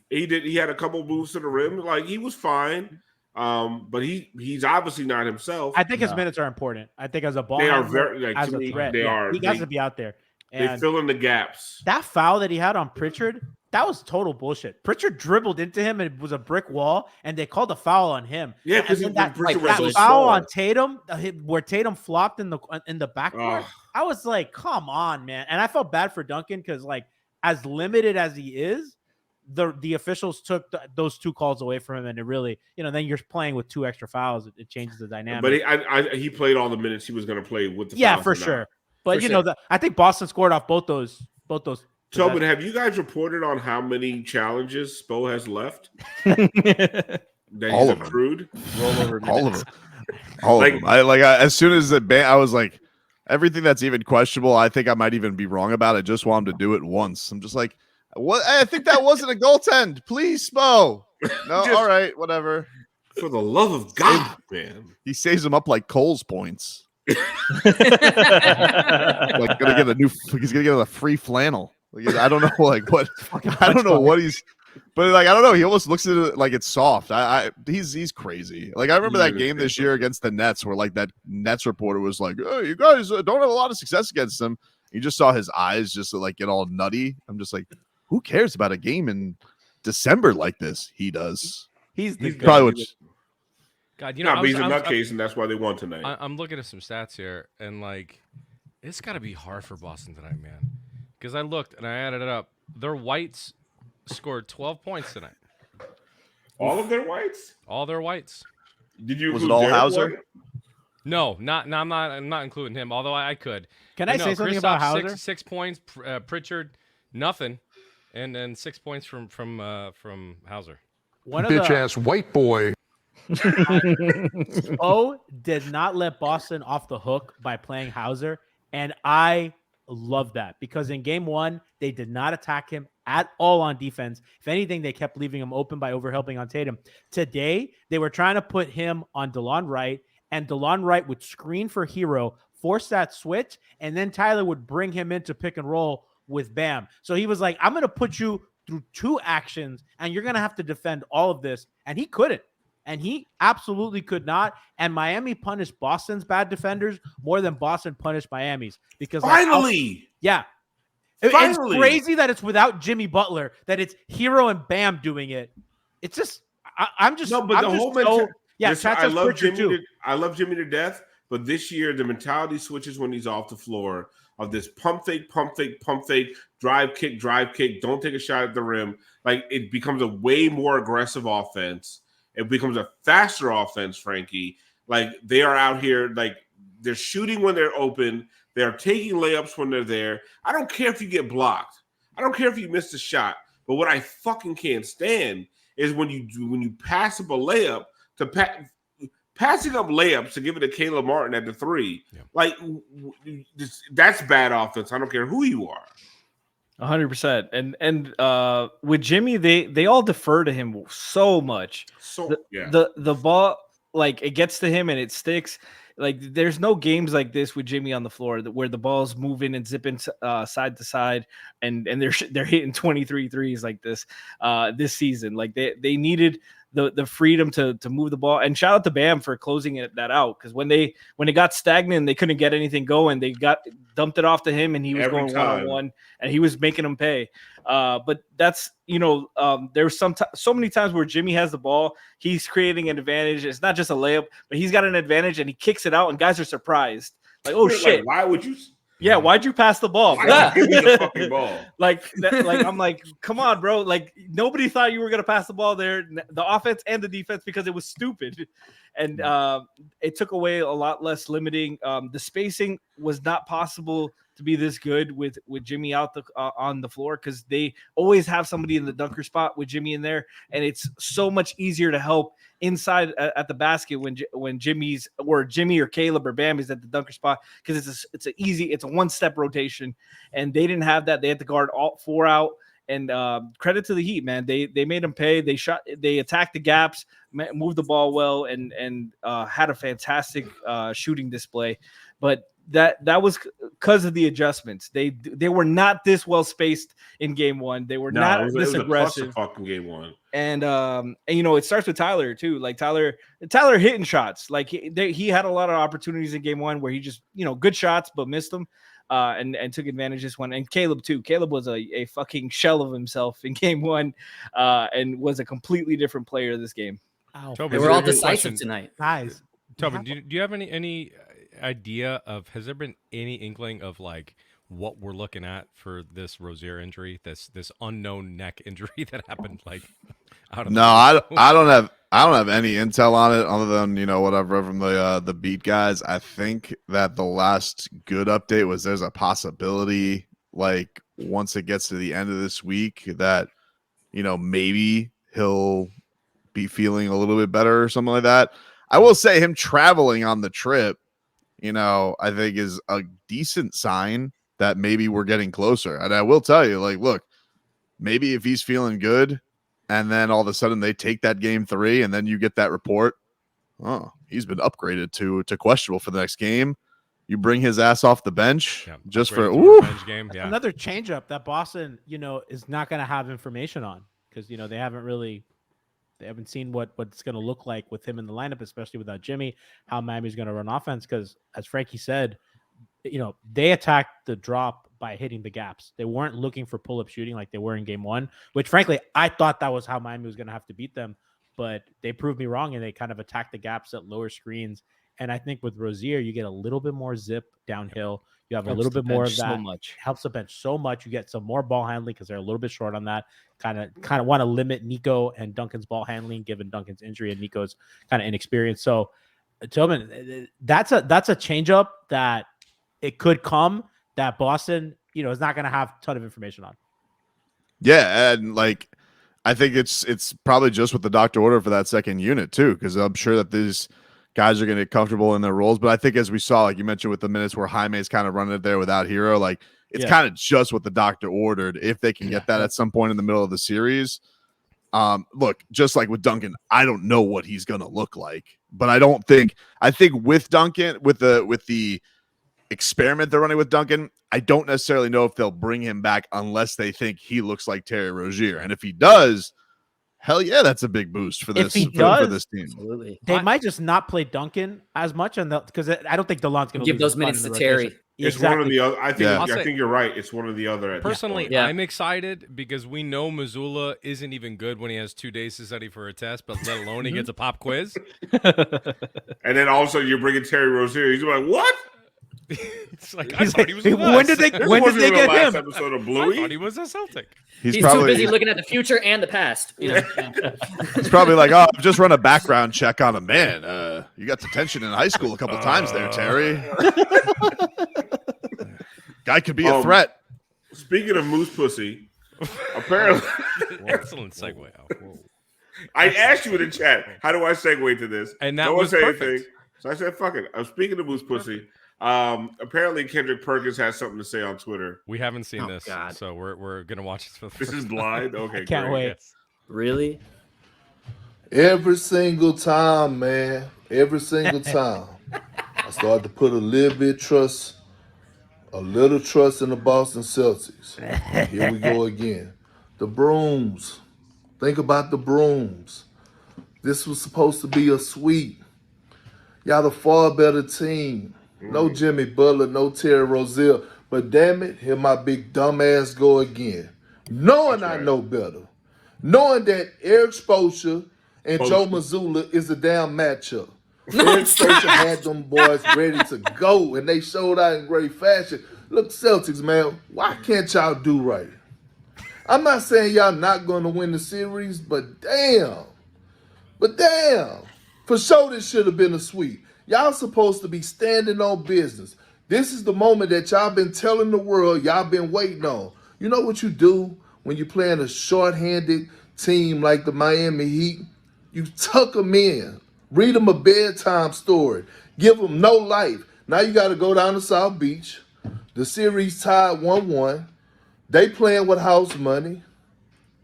He had a couple moves to the rim. Like he was fine. But he's obviously not himself. I think his minutes are important. I think as a ball, they are very like, as to a me, threat, they are. He has to be out there. And they fill in the gaps. That foul that he had on Pritchard, that was total bullshit. Pritchard dribbled into him and it was a brick wall, and they called a foul on him. Yeah, because that so foul on Tatum, where Tatum flopped in the backcourt. I was like, come on, man. And I felt bad for Duncan because, like, as limited as he is, the officials took those two calls away from him, and it really, then you're playing with two extra fouls. It changes the dynamic. But he played all the minutes he was going to play with the fouls for sure. But I think Boston scored off both those. Tobin, have you guys reported on how many challenges Spo has left? That all he's of accrued? All of them. All of them. As soon as I was like, everything that's even questionable, I think I might even be wrong about it. Just want him to do it once. I'm just like, what? I think that wasn't a goaltend. Please, Spo. No, all right, whatever. For the love of God, man. He saves him up like Cole's points. Like he's gonna get a free flannel. Like, I don't know, like what I don't know what he's, but like I don't know. He almost looks at it like it's soft. He's crazy. Like I remember that game this year against the Nets, where like that Nets reporter was like, "Oh, you guys don't have a lot of success against them." You just saw his eyes just like get all nutty. I'm just like, who cares about a game in December like this? He does. He's probably. God, but he's a nutcase, and that's why they won tonight. I'm looking at some stats here, and like, it's got to be hard for Boston tonight, man. Because I looked and I added it up. Their whites scored 12 points tonight. All of their whites? All their whites. Did you? Was it all Hauser? No, I'm not including him. Although I could. Can I say something about Hauser? 6 points. Pritchard, nothing, and then 6 points from Hauser. Bitch ass white boy. Spo did not let Boston off the hook by playing Hauser, and I love that because in game one they did not attack him at all on defense. If anything, they kept leaving him open by overhelping on Tatum. Today they were trying to put him on DeLon Wright, and DeLon Wright would screen for Hero, force that switch, and then Tyler would bring him into pick and roll with Bam. So he was like, I'm going to put you through two actions, and you're going to have to defend all of this, and he couldn't. And he absolutely could not. And Miami punished Boston's bad defenders more than Boston punished Miami's. Because finally, it's crazy that it's without Jimmy Butler, that it's Hero and Bam doing it. It's just, I'm just no. But the whole I love Jimmy. I love Jimmy to death. But this year, the mentality switches when he's off the floor of this pump fake, drive kick. Don't take a shot at the rim. Like it becomes a way more aggressive offense. It becomes a faster offense, Frankie. Like they are out here, like they're shooting when they're open. They're taking layups when they're there. I don't care if you get blocked. I don't care if you missed a shot. But what I fucking can't stand is when you pass up a layup to passing up layups to give it to Caleb Martin at the three. Yeah. Like that's bad offense. I don't care who you are. 100%. And with Jimmy, they all defer to him so much. The ball, like it gets to him and it sticks. Like there's no games like this with Jimmy on the floor where the ball's moving and zipping side to side, and they're hitting 23 threes like this season. Like they needed the freedom to move the ball. And shout out to Bam for closing that out, because when it got stagnant and they couldn't get anything going, they dumped it off to him, and he was going one-on-one, and he was making them pay. But that's there's so many times where Jimmy has the ball, he's creating an advantage. It's not just a layup, but he's got an advantage, and he kicks it out, and guys are surprised. Like, oh shit! Like, why would you? Yeah, why'd you pass the ball? Why'd you give me the fucking ball? Like I'm like, come on, bro. Like nobody thought you were gonna pass the ball there, the offense and the defense, because it was stupid, and it took away a lot less limiting. The spacing was not possible to be this good with Jimmy out on the floor, because they always have somebody in the dunker spot with Jimmy in there, and it's so much easier to help inside at the basket when Jimmy or Caleb or Bam is at the dunker spot, because it's a one-step rotation, and they didn't have that. They had to guard all four out, And credit to the Heat, man. They made them pay. They attacked the gaps, moved the ball well, and had a fantastic shooting display. But that was because of the adjustments. They were not this well spaced in game one. They were not this aggressive. Fucking game one. And it starts with Tyler too. Like Tyler hitting shots. Like he had a lot of opportunities in game one where he just good shots but missed them. And took advantage of this one. And Caleb too. Caleb was a fucking shell of himself in game one, and was a completely different player this game. They were all decisive tonight, guys. Tobin, do you have any idea of, has there been any inkling of like what we're looking at for this Rozier injury, this unknown neck injury that happened like out of I don't have any intel on it other than whatever from the beat guys. I think that the last good update was there's a possibility like once it gets to the end of this week that maybe he'll be feeling a little bit better or something like that. I will say him traveling on the trip, I think is a decent sign that maybe we're getting closer. And I will tell you, like, look, maybe if he's feeling good and then all of a sudden they take that game 3 and then you get that report, oh, he's been upgraded to questionable for the next game. You bring his ass off the bench just for bench game. Yeah. Another changeup that Boston, is not going to have information on because, they haven't seen what it's going to look like with him in the lineup, especially without Jimmy, how Miami's going to run offense. Because as Frankie said, they attacked the drop by hitting the gaps. They weren't looking for pull-up shooting like they were in game one, which frankly, I thought that was how Miami was going to have to beat them, but they proved me wrong and they kind of attacked the gaps at lower screens. And I think with Rozier, you get a little bit more zip downhill. You have a little bit more of that. Helps the bench so much. You get some more ball handling because they're a little bit short on that. Kind of want to limit Nico and Duncan's ball handling, given Duncan's injury and Nico's kind of inexperience. So, Tobin, that's a changeup that it could come that Boston, is not going to have a ton of information on. Yeah, and like I think it's probably just what the doctor ordered for that second unit too, because I'm sure that these guys are going to get comfortable in their roles. But I think as we saw, like you mentioned with the minutes where Jaime's kind of running it there without Hero, like it's kind of just what the doctor ordered. If they can get that at some point in the middle of the series, look, just like with Duncan, I don't know what he's going to look like, but I think with Duncan, with the experiment they're running with Duncan, I don't necessarily know if they'll bring him back unless they think he looks like Terry Rozier. And if he does, hell yeah, that's a big boost for this, for this team. Absolutely. They might just not play Duncan as much, and because I don't think DeLon's going to give those minutes to Terry. It's one or the other. I think you're right. It's one or the other. Personally, I'm excited because we know Mazzulla isn't even good when he has 2 days to study for a test, but let alone he gets a pop quiz. And then also you're bringing Terry Rozier. He's like, what? It's like I thought he was. When did they get him? Episode of Bluey? I thought he was a Celtic. He's too busy looking at the future and the past. He's probably like, oh, I've just run a background check on a man. You got detention in high school a couple times there, Terry. Guy could be a threat. Speaking of moose pussy, apparently, excellent segue. I asked you in the chat, how do I segue to this? And that was perfect. Anything. So I said, fuck it. I'm speaking of moose pussy. Apparently Kendrick Perkins has something to say on Twitter. We haven't seen this, so we're gonna watch this for the This is blind. Okay, can't wait. Yes. Really? Every single time, man. Every single time, I started to put a little trust in the Boston Celtics. Here we go again. The brooms. Think about the brooms. This was supposed to be a sweep. Y'all the far better team. No Jimmy Butler, no Terry Rozier. But damn it, here my big dumb ass go again. Knowing I know better. Knowing that Eric Spoelstra and Joe Mazzulla is a damn matchup. Eric Spoelstra had them boys ready to go, and they showed out in great fashion. Look, Celtics, man, why can't y'all do right? I'm not saying y'all not going to win the series, but damn. For sure this should have been a sweep. Y'all supposed to be standing on business. This is the moment that y'all been telling the world y'all been waiting on. You know what you do when you're playing a short-handed team like the Miami Heat? You tuck them in. Read them a bedtime story. Give them no life. Now you got to go down to South Beach. The series tied 1-1. They playing with house money.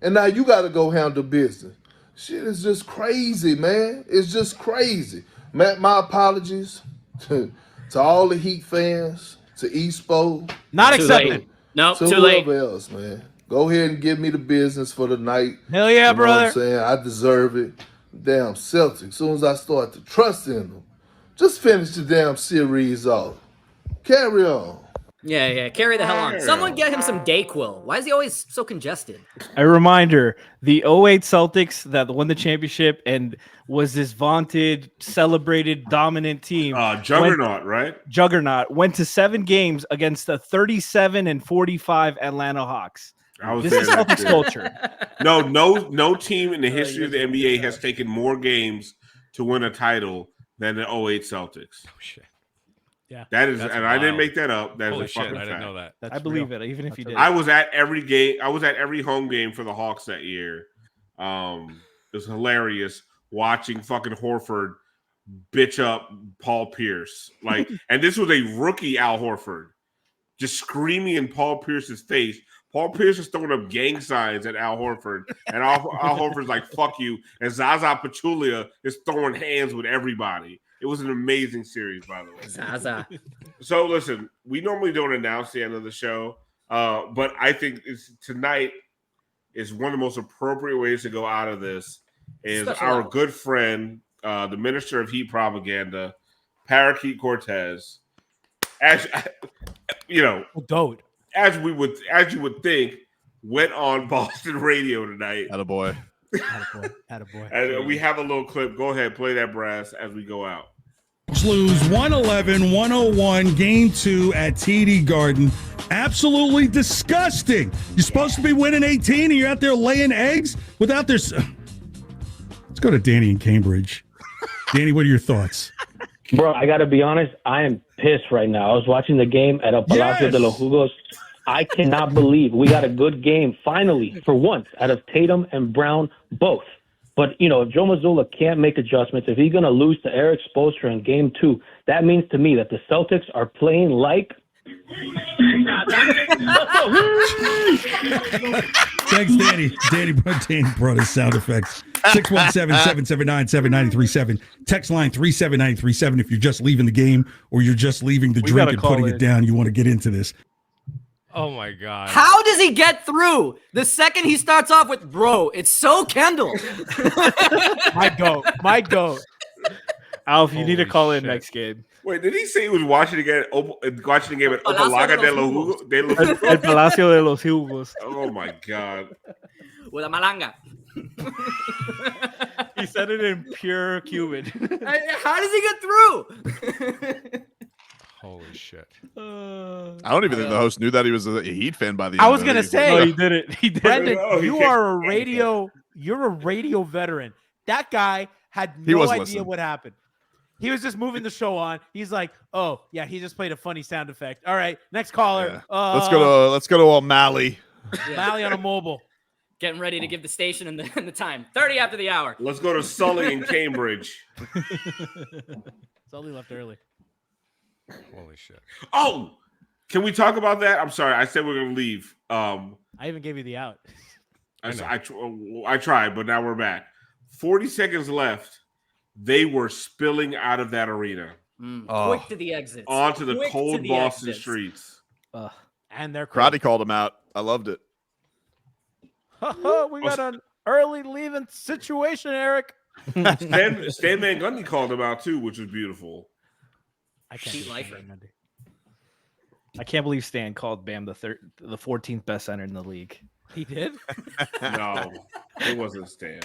and now you got to go handle business. Shit is just crazy, man. It's just crazy. Matt, my apologies to all the Heat fans, to Spo. Not accepted. No, to too late. whoever else, man. Go ahead and give me the business for the night. Hell yeah, you know brother. What I'm saying? I deserve it. Damn Celtics. As soon as I start to trust in them, just finish the damn series off. Carry on. Yeah, carry the hell on. Someone get him some Dayquil. Why is he always so congested? A reminder, the 08 Celtics that won the championship and was this vaunted, celebrated, dominant team. Juggernaut, right? Juggernaut went to 7 games against the 37-45 Atlanta Hawks. This is Celtics culture. No team in the history of the NBA has taken more games to win a title than the 08 Celtics. Oh, shit. Yeah, that is, That's and wild. I didn't make that up. That Holy is a fucking shit, I didn't fact. know that. I believe it, even if you did. I was at every game. I was at every home game for the Hawks that year. It was hilarious watching fucking Horford bitch up Paul Pierce. Like, and this was a rookie Al Horford just screaming in Paul Pierce's face. Paul Pierce is throwing up gang signs at Al Horford, and Al Horford's like, fuck you. And Zaza Pachulia is throwing hands with everybody. It was an amazing series, by the way. Zaza. So, listen, we normally don't announce the end of the show, but I think tonight is one of the most appropriate ways to go out of this is Special our hour. good friend, the Minister of Heat Propaganda, Parakeet Cortez. As you know, goat. As you would think, went on Boston radio tonight. Attaboy. Attaboy. And we have a little clip. Go ahead, play that, Brass, as we go out. Lose 111-101 game 2 at TD Garden. Absolutely disgusting. You're supposed to be winning 18 and you're out there laying eggs without their... Let's go to Danny in Cambridge. Danny, what are your thoughts? Bro, I got to be honest. I am pissed right now. I was watching the game at El Palacio de los Jugos. I cannot believe we got a good game finally for once out of Tatum and Brown both. But, you know, if Joe Mazzulla can't make adjustments, if he's going to lose to Eric Spoelstra in game 2, that means to me that the Celtics are playing like... Thanks, Danny. Danny brought his sound effects. 617-779-7937. Text line 37937 if you're just leaving the game or you're just leaving the drink and putting it down. You want to get into this. Oh, my God. How does he get through? The second he starts off with, bro, it's so Kendall. My goat. Alf, you need to call in next game. Wait, did he say he was watching the game at Opalaga de los Jugos? El Palacio de los Jugos. Oh, my God. With a malanga. He said it in pure Cuban. How does he get through? Holy shit. I don't even think the host knew that he was a Heat fan by the end. I was going to say. No, he did it. He did Brendan, it. you're a radio veteran. That guy had He no was idea listening. what happened. He was just moving the show on. He's like, oh, yeah, he just played a funny sound effect. All right, next caller. Yeah. Let's go to O'Malley. Mally on a mobile. Getting ready to give the station and the time. 30 after the hour. Let's go to Sully in Cambridge. Sully left early. Holy shit. Oh, can we talk about that? I'm sorry. I said we're going to leave. I even gave you the out. I tried, but now we're back. 40 seconds left. They were spilling out of that arena. Quick to the exits. Onto the Quick cold to the Boston exits. streets. And they're Crotty called him out. I loved it. We got an early leaving situation, Eric. Stan Van Gundy called him out too, which was beautiful. I can't believe Stan called Bam the 14th best center in the league. He did? No, it wasn't Stan.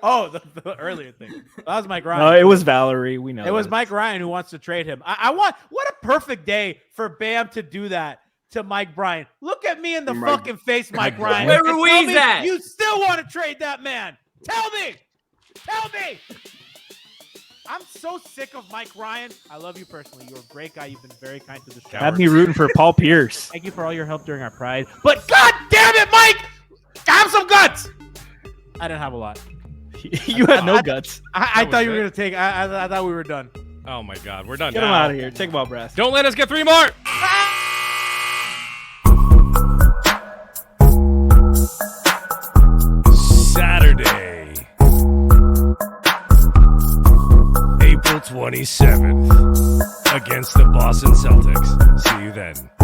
Oh, the earlier thing. That was Mike Ryan. No, it was Valerie. We know it was that. Mike Ryan who wants to trade him. What a perfect day for Bam to do that to Mike Bryan. Look at me in the fucking face, Mike Ryan. Where and tell Ruiz me at? You still want to trade that man? Tell me. I'm so sick of Mike Ryan. I love you personally. You're a great guy. You've been very kind to the show. Have me rooting for Paul Pierce. Thank you for all your help during our pride. But God damn it, Mike! Have some guts. I didn't have a lot. You had no guts. I thought you were gonna take. I thought we were done. Oh my God, we're done. Get him out of here. Take him out, Brass. Don't let us get 3 more. 27th against the Boston Celtics. See you then.